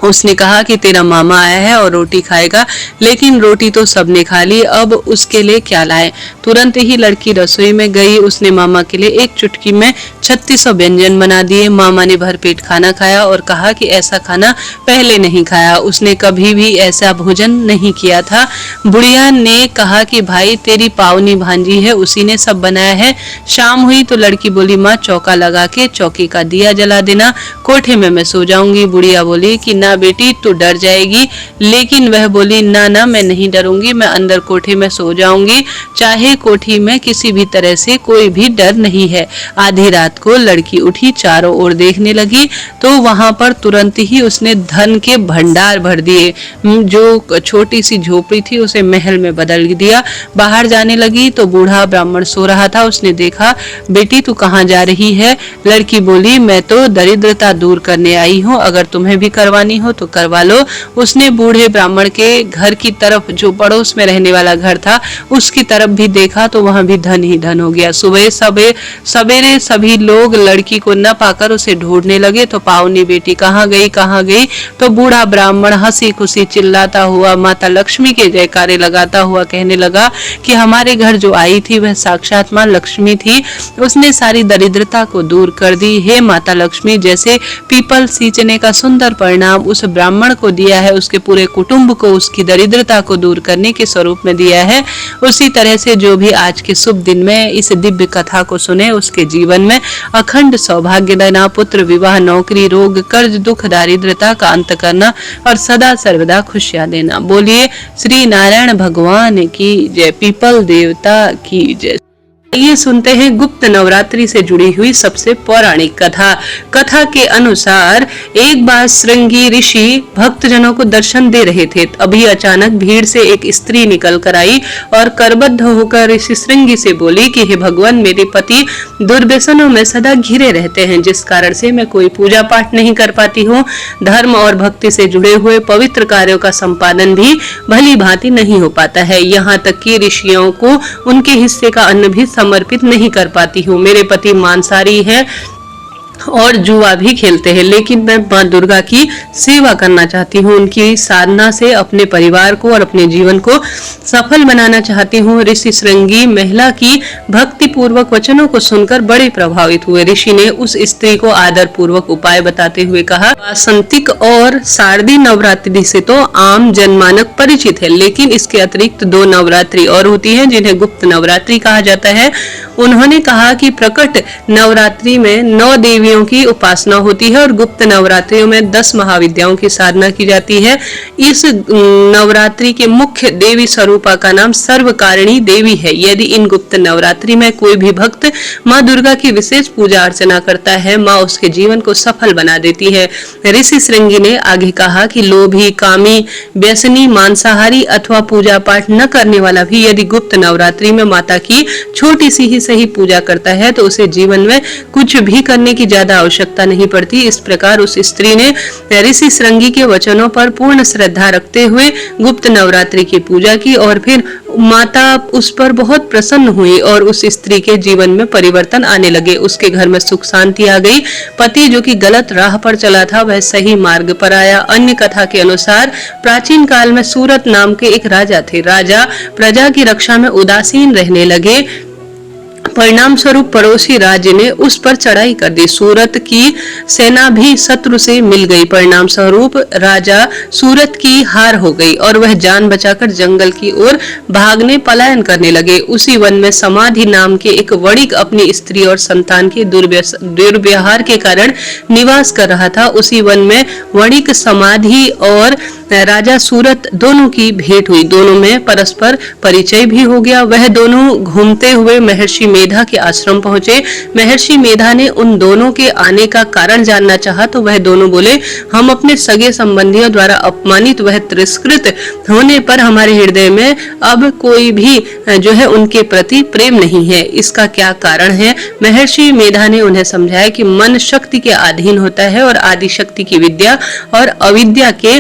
उसने कहा कि तेरा मामा आया है और रोटी खाएगा, लेकिन रोटी तो सबने खा ली, अब उसके लिए क्या लाए। तुरंत ही लड़की रसोई में गई। उसने मामा के लिए एक चुटकी में 3600 व्यंजन बना दिए। मामा ने भरपेट खाना खाया और कहा कि ऐसा खाना पहले नहीं खाया, उसने कभी भी ऐसा भोजन नहीं किया था। बुढ़िया ने कहा कि भाई तेरी पावनी भांजी है, उसी ने सब बनाया है। शाम हुई तो लड़की बोली, माँ चौका लगा के चौकी का दिया जला देना, कोठे में मैं सो जाऊंगी। बुढ़िया बोली कि ना बेटी तू डर जाएगी। लेकिन वह बोली, ना ना मैं नहीं डरूंगी, मैं अंदर कोठे में सो जाऊंगी, चाहे कोठी में किसी भी तरह से कोई भी डर नहीं है। आधी रात को लड़की उठी, चारों ओर देखने लगी तो वहां पर तुरंत ही उसने धन के भंडार भर दिए। जो छोटी सी झोपड़ी थी उसे महल में बदल दिया। बाहर जाने लगी तो बूढ़ा ब्राह्मण सो रहा था। उसने देखा, बेटी तू कहाँ जा रही है। लड़की बोली, मैं तो दरिद्रता दूर करने आई हूँ, अगर तुम्हें भी करवानी हो तो करवा लो। उसने बूढ़े ब्राह्मण के घर की तरफ, जो पड़ोस में रहने वाला घर था, उसकी तरफ भी देखा तो वहां भी धन ही धन हो गया। सुबह सवेरे सभी लोग लड़की को न पाकर उसे ढूंढने लगे तो पावनी बेटी कहाँ गई कहाँ गई। तो बूढ़ा ब्राह्मण हंसी खुशी चिल्लाता हुआ, माता लक्ष्मी के जयकारे लगाता हुआ कहने लगा कि हमारे घर जो आई थी वह साक्षात माँ लक्ष्मी थी, उसने सारी दरिद्रता को दूर कर दी। हे माता लक्ष्मी, जैसे पीपल सींचने का सुंदर परिणाम उस ब्राह्मण को दिया है, उसके पूरे कुटुंब को उसकी दरिद्रता को दूर करने के स्वरूप में दिया है, उसी तरह से जो भी आज के शुभ दिन में इस दिव्य कथा को सुने उसके जीवन में अखंड सौभाग्य देना, पुत्र विवाह, नौकरी, रोग, कर्ज, दुख, दारिद्रता का अंत करना और सदा सर्वदा खुशियां देना। बोलिए श्री नारायण भगवान की जय, पीपल देवता की जय। ये सुनते हैं गुप्त नवरात्रि से जुड़ी हुई सबसे पौराणिक कथा। कथा के अनुसार एक बार श्रृंगी ऋषि भक्तजनों को दर्शन दे रहे थे। अभी अचानक भीड़ से एक स्त्री निकल कर आई और करबद्ध होकर ऋषि श्रृंगी से बोली कि हे भगवान, मेरे पति दुर्व्यसनों में सदा घिरे रहते हैं, जिस कारण से मैं कोई पूजा पाठ नहीं कर पाती हूँ। धर्म और भक्ति से जुड़े हुए पवित्र कार्यों का संपादन भी भली भांति नहीं हो पाता है। यहाँ तक कि ऋषियों को उनके हिस्से का अन्न भी समर्पित नहीं कर पाती हूँ। मेरे पति मांसाहारी हैं, और जुआ भी खेलते हैं, लेकिन मैं माँ दुर्गा की सेवा करना चाहती हूँ। उनकी साधना से अपने परिवार को और अपने जीवन को सफल बनाना चाहती हूँ। ऋषि श्रृंगी महिला की भक्ति पूर्वक वचनों को सुनकर बड़े प्रभावित हुए। ऋषि ने उस स्त्री को आदर पूर्वक उपाय बताते हुए कहा, वासंतिक और शारदीय नवरात्रि से तो आम जनमानक परिचित है, लेकिन इसके अतिरिक्त 2 नवरात्रि और होती है जिन्हें गुप्त नवरात्रि कहा जाता है। उन्होंने कहा कि प्रकट नवरात्रि में 9 देवियों की उपासना होती है और गुप्त नवरात्रियों में 10 महाविद्याओं की साधना की जाती है। इस नवरात्रि के मुख्य देवी स्वरूपा का नाम सर्वकारिणी देवी है। यदि इन गुप्त नवरात्रि में कोई भी भक्त माँ दुर्गा की विशेष पूजा अर्चना करता है, माँ उसके जीवन को सफल बना देती है। ऋषि श्रृंगी ने आगे कहा कि लोभी, कामी, व्यसनी, मांसाहारी अथवा पूजा पाठ न करने वाला भी यदि गुप्त नवरात्रि में माता की छोटी सी ही सही पूजा करता है तो उसे जीवन में कुछ भी करने की ज्यादा आवश्यकता नहीं पड़ती। इस प्रकार उस स्त्री ने ऋषि श्रृंगी के वचनों पर पूर्ण श्रद्धा रखते हुए गुप्त नवरात्रि की पूजा की और फिर माता उस पर बहुत प्रसन्न हुई और उस स्त्री के जीवन में परिवर्तन आने लगे। उसके घर में सुख शांति आ गई। पति जो कि गलत राह पर चला था वह सही मार्ग पर आया। अन्य कथा के अनुसार प्राचीन काल में सूरत नाम के एक राजा थे। राजा प्रजा की रक्षा में उदासीन रहने लगे। परिणाम स्वरूप पड़ोसी राज्य ने उस पर चढ़ाई कर दी। सूरत की सेना भी शत्रु से मिल गई। परिणाम स्वरूप राजा सूरत की हार हो गई और वह जान बचाकर जंगल की ओर भागने पलायन करने लगे। उसी वन में समाधि नाम के एक वणिक अपनी स्त्री और संतान के दुर्व्यवहार के कारण निवास कर रहा था। उसी वन में वणिक समाधि और राजा सूरत दोनों की भेंट हुई। दोनों में परस्पर परिचय भी हो गया। वह दोनों घूमते हुए महर्षि मेधा के आश्रम पहुंचे। महर्षि मेधा ने उन दोनों के आने का कारण जानना चाहा तो वह दोनों बोले, हम अपने सगे संबंधियों द्वारा अपमानित व तिरस्कृत होने पर हमारे हृदय में अब कोई भी जो है उनके प्रति प्रेम नहीं है। इसका क्या कारण है? महर्षि मेधा ने उन्हें समझाया कि मन शक्ति के अधीन होता है और आदि शक्ति की विद्या और अविद्या के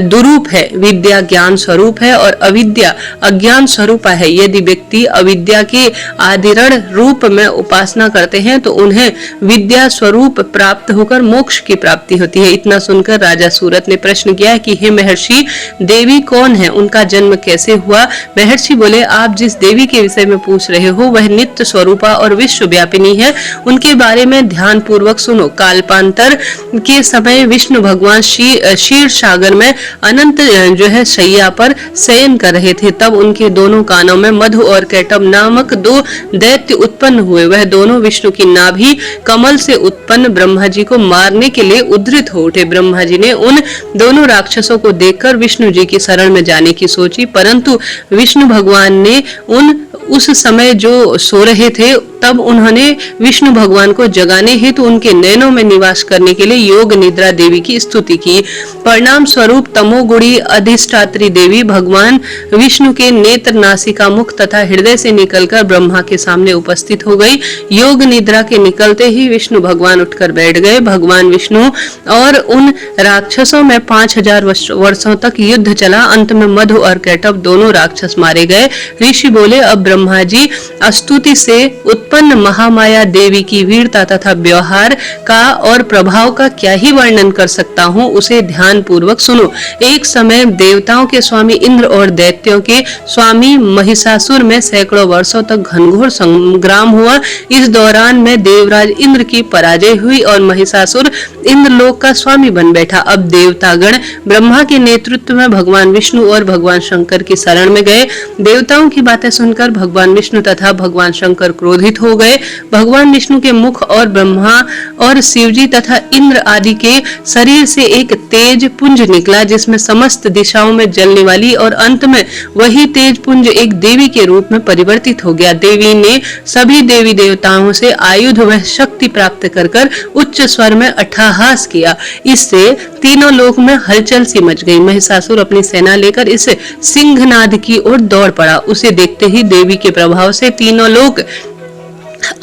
दुरूप है। विद्या ज्ञान स्वरूप है और अविद्या अज्ञान स्वरूपा है। यदि व्यक्ति अविद्या के आदिरण रूप में उपासना करते हैं तो उन्हें विद्या स्वरूप प्राप्त होकर मोक्ष की प्राप्ति होती है। इतना सुनकर राजा सूरत ने प्रश्न किया कि हे महर्षि, देवी कौन है? उनका जन्म कैसे हुआ? महर्षि बोले, आप जिस देवी के विषय में पूछ रहे हो वह नित्य स्वरूपा और विश्व व्यापिनी है। उनके बारे में ध्यान पूर्वक सुनो। काल्पांतर के समय विष्णु भगवान क्षीर सागर में अनंत जो है शैया पर शयन कर रहे थे। तब उनके दोनों कानों में मधु और कैटब नामक 2 दैत्य उत्पन्न हुए। वह दोनों विष्णु की नाभि कमल से उत्पन्न ब्रह्मा जी को मारने के लिए उद्धृत हो उठे। ब्रह्मा जी ने उन दोनों राक्षसों को देखकर विष्णु जी की शरण में जाने की सोची, परंतु विष्णु भगवान ने उस समय जो सो रहे थे तब उन्होंने विष्णु भगवान को जगाने हेतु उनके नैनों में निवास करने के लिए योग निद्रा देवी की स्तुति की। परिणाम स्वरूप तमोगुणी अधिष्ठात्री देवी भगवान विष्णु के नेत्र, नासिका, मुख तथा हृदय से निकलकर ब्रह्मा के सामने उपस्थित हो गई। योग निद्रा के निकलते ही विष्णु भगवान उठकर बैठ गए। भगवान विष्णु और उन राक्षसों में 5000 वर्षों तक युद्ध चला। अंत में मधु और कैटब दोनों राक्षस मारे गए। ऋषि बोले, अब ब्रह्मा जी स्तुति से उत्पन्न महामाया देवी की वीरता तथा व्यवहार का और प्रभाव का क्या ही वर्णन कर सकता हूँ, उसे ध्यान पूर्वक सुनो। एक समय देवताओं के स्वामी इंद्र और दैत्यों के स्वामी महिषासुर में सैकड़ों वर्षों तक घनघोर संग्राम हुआ। इस दौरान में देवराज इंद्र की पराजय हुई और महिषासुर इंद्रलोक का स्वामी बन बैठा। अब देवतागण ब्रह्मा के नेतृत्व में भगवान विष्णु और भगवान शंकर की शरण में गए। देवताओं की बातें सुनकर भगवान विष्णु तथा भगवान शंकर क्रोधित हो गए। भगवान विष्णु के मुख और ब्रह्मा और शिवजी तथा इंद्र आदि के शरीर से एक तेज पुंज निकला जिसमें समस्त दिशाओं में जलने वाली और अंत में वही तेज पुंज एक देवी के रूप में परिवर्तित हो गया। देवी ने सभी देवी देवताओं से आयुध व शक्ति प्राप्त कर उच्च स्वर में अट्टहास किया। इससे तीनों लोक में हलचल सी मच गई। महिषासुर अपनी सेना लेकर इस सिंहनाद की ओर दौड़ पड़ा। उसे देखते ही देवी के प्रभाव से तीनों लोग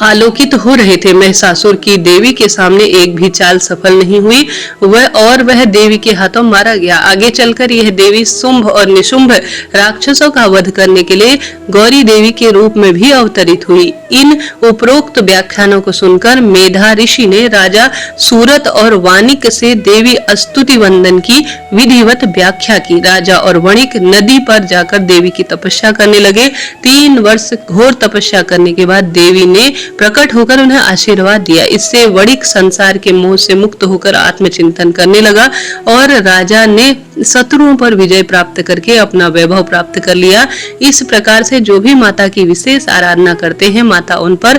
आलोकित हो रहे थे। महिषासुर की देवी के सामने एक भी चाल सफल नहीं हुई, वह देवी के हाथों मारा गया। आगे चलकर यह देवी शुंभ और निशुंभ राक्षसों का वध करने के लिए गौरी देवी के रूप में भी अवतरित हुई। इन उपरोक्त व्याख्यानों को सुनकर मेधा ऋषि ने राजा सूरत और वाणिक से देवी स्तुति वंदन की विधिवत व्याख्या की। राजा और वणिक नदी पर जाकर देवी की तपस्या करने लगे। 3 वर्ष घोर तपस्या करने के बाद देवी ने प्रकट होकर उन्हें आशीर्वाद दिया। इससे वणिक संसार के मोह से मुक्त होकर आत्मचिंतन करने लगा और राजा ने शत्रुओं पर विजय प्राप्त करके अपना वैभव प्राप्त कर लिया। इस प्रकार से जो भी माता की विशेष आराधना करते हैं, माता उन पर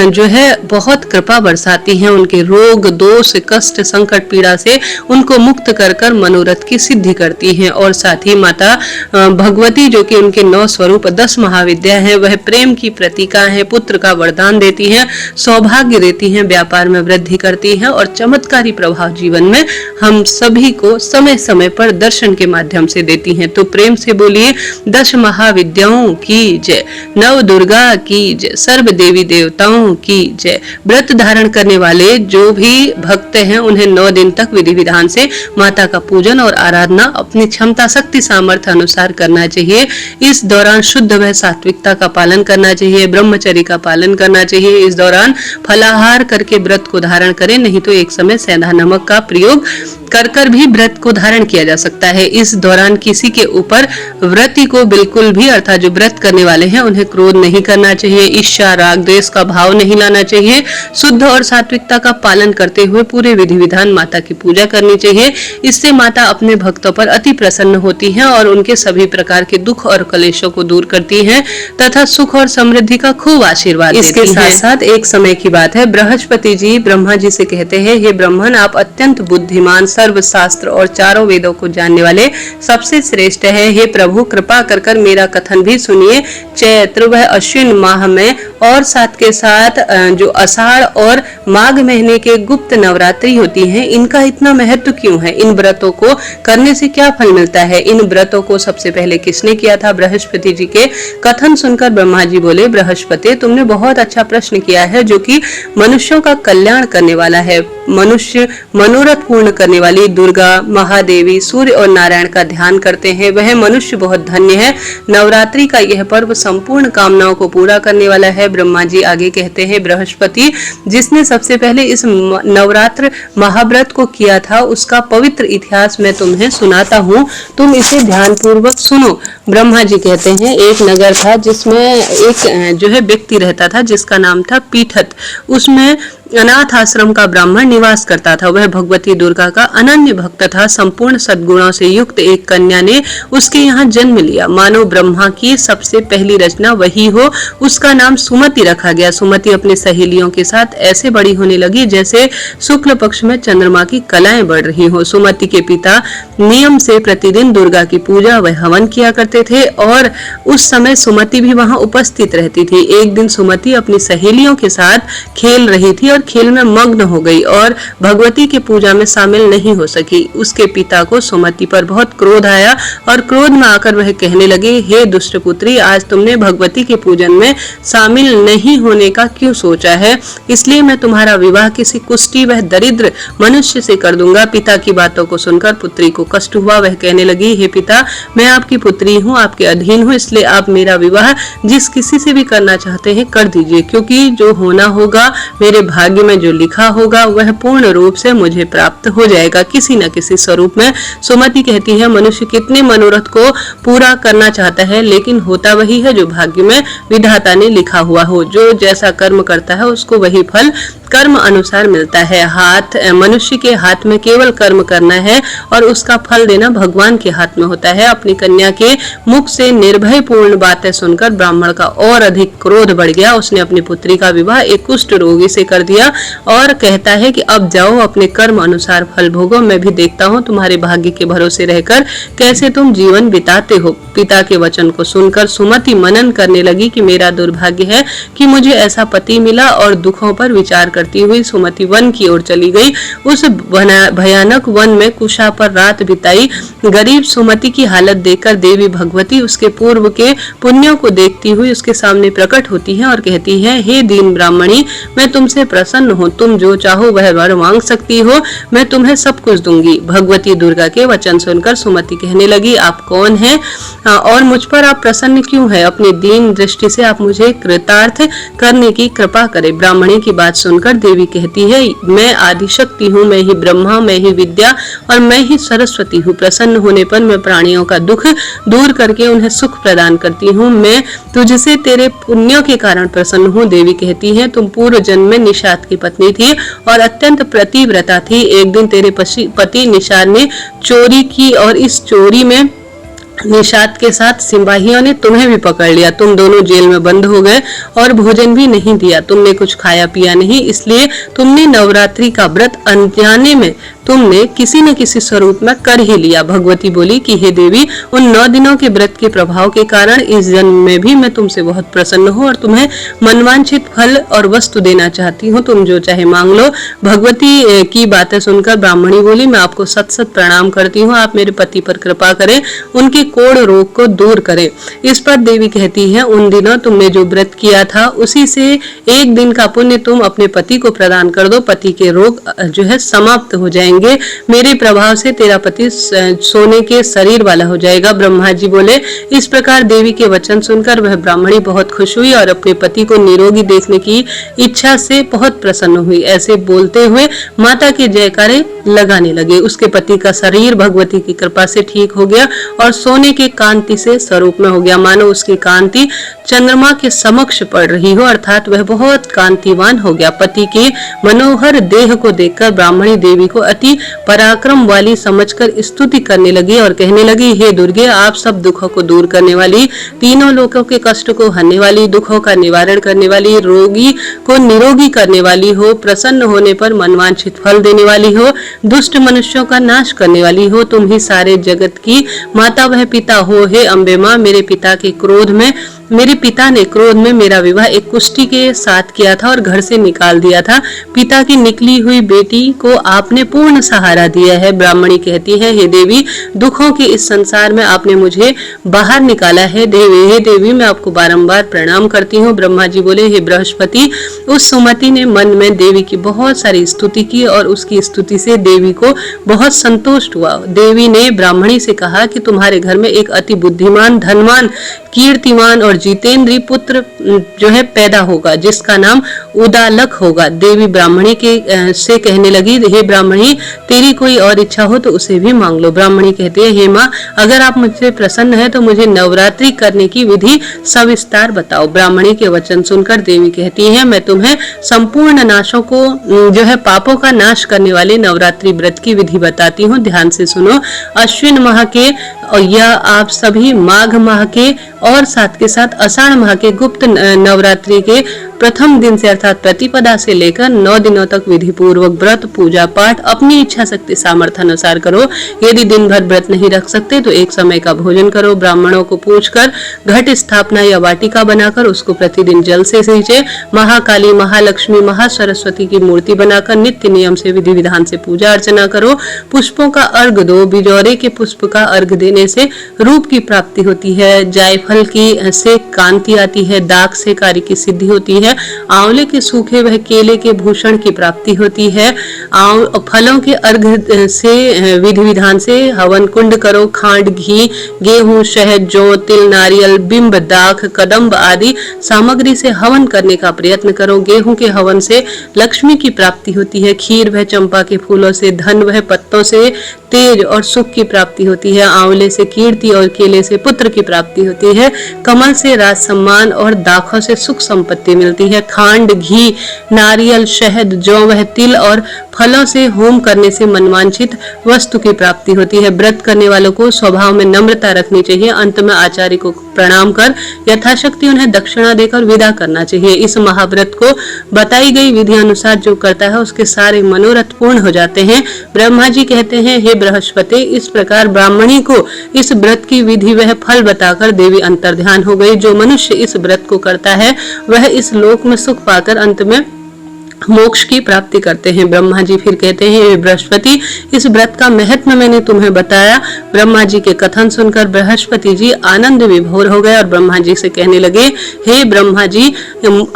जो है बहुत कृपा बरसाती हैं। उनके रोग दोष कष्ट संकट पीड़ा से उनको मुक्त कर कर मनोरथ की सिद्धि करती हैं। और साथ ही माता भगवती जो कि उनके 9 स्वरूप 10 महाविद्या हैं, वह प्रेम की प्रतीका है, पुत्र का वरदान देती हैं, सौभाग्य देती हैं, व्यापार में वृद्धि करती हैं और चमत्कारी प्रभाव जीवन में हम सभी को समय समय पर दर्शन के माध्यम से देती हैं। तो प्रेम से बोलिए 10 महाविद्याओं की जय, नव दुर्गा की जय, सर्व देवी देवताओं की जय। व्रत धारण करने वाले जो भी भक्त हैं उन्हें 9 दिन तक विधि विधान से माता का पूजन और आराधना अपनी क्षमता शक्ति सामर्थ्य अनुसार करना चाहिए। इस दौरान शुद्ध व सात्विकता का पालन करना चाहिए, ब्रह्मचर्य का पालन करना चाहिए। इस दौरान फलाहार करके व्रत को धारण करें, नहीं तो एक समय सेंधा नमक का प्रयोग कर भी व्रत को धारण किया जा सकता है। इस दौरान किसी के ऊपर व्रती को बिल्कुल भी अर्थात जो व्रत करने वाले हैं उन्हें क्रोध नहीं करना चाहिए, ईर्ष्या राग द्वेष का भाव नहीं लाना चाहिए। शुद्ध और सात्विकता का पालन करते हुए पूरे विधि विधान माता की पूजा करनी चाहिए। इससे माता अपने भक्तों पर अति प्रसन्न होती हैं और उनके सभी प्रकार के दुख और कलेशों को दूर करती हैं तथा सुख और समृद्धि का खूब आशीर्वाद देती हैं। इसके साथ साथ एक समय की बात है, बृहस्पति जी ब्रह्मा जी से कहते हैं, हे ब्राह्मण, आप अत्यंत बुद्धिमान, सर्वशास्त्र और चारों वेदों को जानने वाले सबसे श्रेष्ठ है। हे प्रभु, कृपा कर मेरा कथन भी सुनिए। चैत्र व अश्विन माह में और साथ के साथ जो आषाढ़ और माघ महीने के गुप्त नवरात्रि होती हैं, इनका इतना महत्व क्यों है? इन व्रतों को करने से क्या फल मिलता है? इन व्रतों को सबसे पहले किसने किया था? बृहस्पति जी के कथन सुनकर ब्रह्मा जी बोले, बृहस्पति, तुमने बहुत अच्छा प्रश्न किया है जो कि मनुष्यों का कल्याण करने वाला है। मनुष्य मनोरथ पूर्ण करने वाली दुर्गा, महादेवी, सूर्य और नारायण का ध्यान करते हैं, वह मनुष्य बहुत धन्य है। नवरात्रि का यह पर्व संपूर्ण कामनाओं को पूरा करने वाला है। ब्रह्मा जी आगे कहते हैं, बृहस्पति, जिसने सबसे पहले इस नवरात्र महाव्रत को किया था उसका पवित्र इतिहास मैं तुम्हें सुनाता हूँ, तुम इसे ध्यान पूर्वक सुनो। ब्रह्मा जी कहते हैं, एक नगर था जिसमें एक जो है व्यक्ति रहता था जिसका नाम था पीठत। उसमें अनाथ आश्रम का ब्राह्मण निवास करता था। वह भगवती दुर्गा का अनन्य भक्त था। संपूर्ण सद्गुणों से युक्त एक कन्या ने उसके यहाँ जन्म लिया। मानो ब्रह्मा की सबसे पहली रचना वही हो। उसका नाम सुमति रखा गया। सुमति अपनी सहेलियों के साथ ऐसे बड़ी होने लगी जैसे शुक्ल पक्ष में चंद्रमा की कलाएं बढ़ रही हो। सुमति के पिता नियम से प्रतिदिन दुर्गा की पूजा व हवन किया करते थे और उस समय सुमति भी वहां उपस्थित रहती थी। एक दिन सुमति अपनी सहेलियों के साथ खेल रही थी और खेल में मग्न हो गई और भगवती के पूजा में शामिल नहीं हो सकी। उसके पिता को सुमति पर बहुत क्रोध आया और क्रोध में आकर वह कहने लगे, हे दुष्ट पुत्री, आज तुमने भगवती के पूजन में शामिल नहीं होने का क्यों सोचा है? इसलिए मैं तुम्हारा विवाह किसी कुष्ठी व दरिद्र मनुष्य से कर दूंगा। पिता की बातों को सुनकर पुत्री को कष्ट हुआ। वह कहने लगी, हे पिता, मैं आपकी पुत्री हूँ, आपके अधीन हूँ, इसलिए आप मेरा विवाह जिस किसी से भी करना चाहते हैं कर दीजिए, क्योंकि जो होना होगा, मेरे भाग्य में जो लिखा होगा वह पूर्ण रूप से मुझे प्राप्त हो जाएगा किसी न किसी स्वरूप में। सुमति कहती है, मनुष्य कितने मनोरथ को पूरा करना चाहता है, लेकिन होता वही है जो भाग्य में विधाता ने लिखा हुआ हो। जो जैसा कर्म करता है उसको वही फल कर्म अनुसार मिलता है। मनुष्य के हाथ में केवल कर्म करना है और उसका फल देना भगवान के हाथ में होता है। अपनी कन्या के मुख से निर्भय पूर्ण बातें सुनकर ब्राह्मण का और अधिक क्रोध बढ़ गया। उसने अपनी पुत्री का विवाह एक कुष्ठ रोगी से कर दिया और कहता है कि अब जाओ, अपने कर्म अनुसार फल भोगो। मैं भी देखता हूँ तुम्हारे भाग्य के भरोसे रहकर कैसे तुम जीवन बिताते हो। पिता के वचन को सुनकर सुमति मनन करने लगी कि मेरा दुर्भाग्य है कि मुझे ऐसा पति मिला, और दुखों पर विचार करती हुई सुमति वन की ओर चली गई। उस भयानक वन में कुशा पर रात बिताई। गरीब सुमति की हालत देखकर देवी भगवती उसके पूर्व के पुण्यों को देखती हुई उसके सामने प्रकट होती है और कहती है, हे दीन ब्राह्मणी, मैं तुमसे प्रसन्न हूँ, तुम जो चाहो वह वर मांग सकती हो, मैं तुम्हें सब कुछ दूंगी। भगवती दुर्गा के वचन सुनकर सुमति कहने लगी, आप कौन हैं और मुझ पर आप प्रसन्न क्यों है? अपनी दीन दृष्टि से आप मुझे कृतार्थ करने की कृपा करें। ब्राह्मणी की बात सुनकर देवी कहती है, मैं आदिशक्ति हूँ, मैं ही ब्रह्मा, मैं ही विद्या और मैं ही सरस्वती हूँ। प्रसन्न होने पर मैं प्राणियों का दुख दूर करके उन्हें सुख प्रदान करती हूँ। मैं तुझसे तेरे पुण्यों के कारण प्रसन्न हूँ। देवी कहती है, तुम पूर्व जन्म में निषाद की पत्नी थी और अत्यंत प्रतिव्रता थी। एक दिन तेरे पति निषाद ने चोरी की और इस चोरी में निषाद के साथ सिपाहियों ने तुम्हें भी पकड़ लिया। तुम दोनों जेल में बंद हो गए और भोजन भी नहीं दिया। तुमने कुछ खाया पिया नहीं, इसलिए तुमने नवरात्रि का व्रत अनजाने में तुमने किसी न किसी स्वरूप में कर ही लिया। भगवती बोली कि हे देवी, उन 9 दिनों के व्रत के प्रभाव के कारण इस जन्म में भी मैं तुमसे बहुत प्रसन्न हूँ और तुम्हें मनवांछित फल और वस्तु देना चाहती हूँ। तुम जो चाहे मांग लो। भगवती की बातें सुनकर ब्राह्मणी बोली, मैं आपको सत सत प्रणाम करती हूँ। आप मेरे पति पर कृपा करें, उनके कोढ़ रोग को दूर करें। इस पर देवी कहती है, उन दिनों तुमने जो व्रत किया था उसी से एक दिन का पुण्य तुम अपने पति को प्रदान कर दो। पति के रोग जो है समाप्त हो जाएंगे। मेरे प्रभाव से तेरा पति सोने के शरीर वाला हो जाएगा। ब्रह्मा जी बोले। इस प्रकार देवी के वचन सुनकर वह ब्राह्मणी बहुत खुश हुई और अपने पति को निरोगी देखने की इच्छा से बहुत प्रसन्न हुई। ऐसे बोलते हुए माता के जयकारे लगाने लगे। उसके पति का शरीर भगवती की कृपा से ठीक हो गया और सोने के कांति से स्वरूप में हो गया, मानो उसकी कांति चंद्रमा के समक्ष पड़ रही हो, अर्थात वह बहुत कांतिवान हो गया। पति के मनोहर देह को देखकर ब्राह्मणी देवी को अति पराक्रम वाली समझकर स्तुति करने लगी और कहने लगी, हे दुर्गे, आप सब दुखों को दूर करने वाली, तीनों लोकों के कष्ट को हरने वाली, दुखों का निवारण करने वाली, रोगी को निरोगी करने वाली हो, प्रसन्न होने पर मनवांछित फल देने वाली हो, दुष्ट मनुष्यों का नाश करने वाली हो। तुम ही सारे जगत की माता वह पिता हो। हे अम्बे मां, मेरे पिता ने क्रोध में मेरा विवाह एक कुष्ठी के साथ किया था और घर से निकाल दिया था। पिता की निकली हुई बेटी को आपने पूर्ण सहारा दिया है। ब्राह्मणी कहती है, हे देवी, दुखों के इस संसार में आपने मुझे बाहर निकाला है। हे देवी, मैं आपको बारंबार प्रणाम करती हूँ। ब्रह्मा जी बोले, हे बृहस्पति, उस सुमति ने मन में देवी की बहुत सारी स्तुति की और उसकी स्तुति से देवी को बहुत संतुष्ट हुआ। देवी ने ब्राह्मणी से कहा कि तुम्हारे घर में एक अति बुद्धिमान, धनवान, कीर्तिमान और जितेंद्रीय पुत्र जो है पैदा होगा, जिसका नाम उदालक होगा। देवी ब्राह्मणी के से कहने लगी, हे ब्राह्मणी, तेरी कोई और इच्छा हो तो उसे भी मांग लो। ब्राह्मणी कहती है, हे माँ, अगर आप मुझसे प्रसन्न है तो मुझे नवरात्रि करने की विधि सविस्तार बताओ। ब्राह्मणी के वचन सुनकर देवी कहती है, मैं तुम्हें संपूर्ण नाशों को जो है पापों का नाश करने वाले नवरात्रि व्रत की विधि बताती हूँ। ध्यान से सुनो। अश्विन माह के या आप सभी माघ माह के और साथ के साथ आषाढ़ माह के गुप्त नवरात्रि के प्रथम दिन से अर्थात प्रतिपदा से लेकर 9 दिनों तक विधि पूर्वक व्रत, पूजा पाठ अपनी इच्छा शक्ति सामर्थ्य अनुसार करो। यदि दिन भर व्रत नहीं रख सकते तो एक समय का भोजन करो। ब्राह्मणों को पूछकर घट स्थापना या वाटिका बनाकर उसको प्रतिदिन जल से सींचे। महाकाली, महालक्ष्मी, महासरस्वती की मूर्ति बनाकर नित्य नियम से विधि विधान से पूजा अर्चना करो। पुष्पों का अर्घ दो। बिजौरे के पुष्प का अर्घ देने से रूप की प्राप्ति होती है। जायफल की से कांति आती है। दाग से कार्य की सिद्धि होती है। आंवले के सूखे वह केले के भूषण की प्राप्ति होती है। फलों के अर्घ से विधि विधान से हवन कुंड करो। खांड, घी, गेहूं, शहद, जौ, तिल, नारियल, बिंब, दाख, कदम्ब आदि सामग्री से हवन करने का प्रयत्न करो। गेहूं के हवन से लक्ष्मी की प्राप्ति होती है। खीर वह चंपा के फूलों से, धन वह पत्तों से तेज और सुख की प्राप्ति होती है। आंवले से कीर्ति और केले से पुत्र की प्राप्ति होती है। कमल से राज सम्मान और दाखों से सुख संपत्ति मिलती है। खांड, घी, नारियल, शहद, जौ वह तिल और फलों से होम करने से मनवांछित वस्तु की प्राप्ति होती है। व्रत करने वालों को स्वभाव में नम्रता रखनी चाहिए। अंत में आचार्य को प्रणाम कर यथाशक्ति उन्हें दक्षिणा देकर विदा करना चाहिए। इस महाव्रत को बताई गई विधि अनुसार जो करता है उसके सारे मनोरथ पूर्ण हो जाते हैं। ब्रह्मा जी कहते हैं, हे बृहस्पति, इस प्रकार ब्राह्मणी को इस व्रत की विधि वह फल बताकर देवी अंतर्ध्यान हो गई। जो मनुष्य इस व्रत को करता है वह इस लोक में सुख पाकर अंत में मोक्ष की प्राप्ति करते हैं। ब्रह्मा जी फिर कहते हैं, हे बृहस्पति, इस व्रत का महत्व मैंने तुम्हें बताया। ब्रह्मा जी के कथन सुनकर बृहस्पति जी आनंद विभोर हो गए और ब्रह्मा जी से कहने लगे, हे ब्रह्मा जी,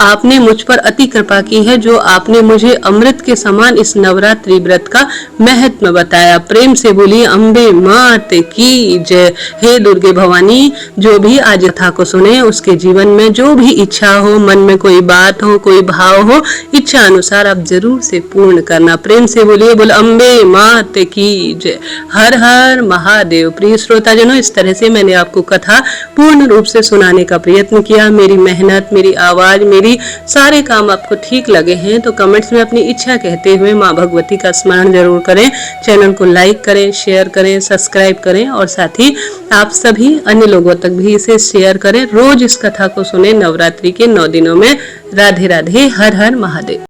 आपने मुझ पर अति कृपा की है, जो आपने मुझे अमृत के समान इस नवरात्रि व्रत का महत्व बताया। प्रेम से बोली अम्बे मात की जय। हे दुर्गे भवानी, जो भी आज कथा को सुने उसके जीवन में जो भी इच्छा हो, मन में कोई बात हो, कोई भाव हो, इच्छा अनुसार आप जरूर से पूर्ण करना। प्रेम से बोलिए, बोल अम्बे मात की जय। हर हर महादेव। प्रिय श्रोताजनों, इस तरह से मैंने आपको कथा पूर्ण रूप से सुनाने का प्रयत्न किया। मेरी मेहनत, मेरी आवाज, मेरी सारे काम आपको ठीक लगे हैं तो कमेंट्स में अपनी इच्छा कहते हुए माँ भगवती का स्मरण जरूर करें। चैनल को लाइक करें, शेयर करें, सब्सक्राइब करें और साथ ही आप सभी अन्य लोगों तक भी इसे शेयर करें। रोज इस कथा को सुने नवरात्रि के 9 दिनों में। राधे राधे। हर हर महादेव।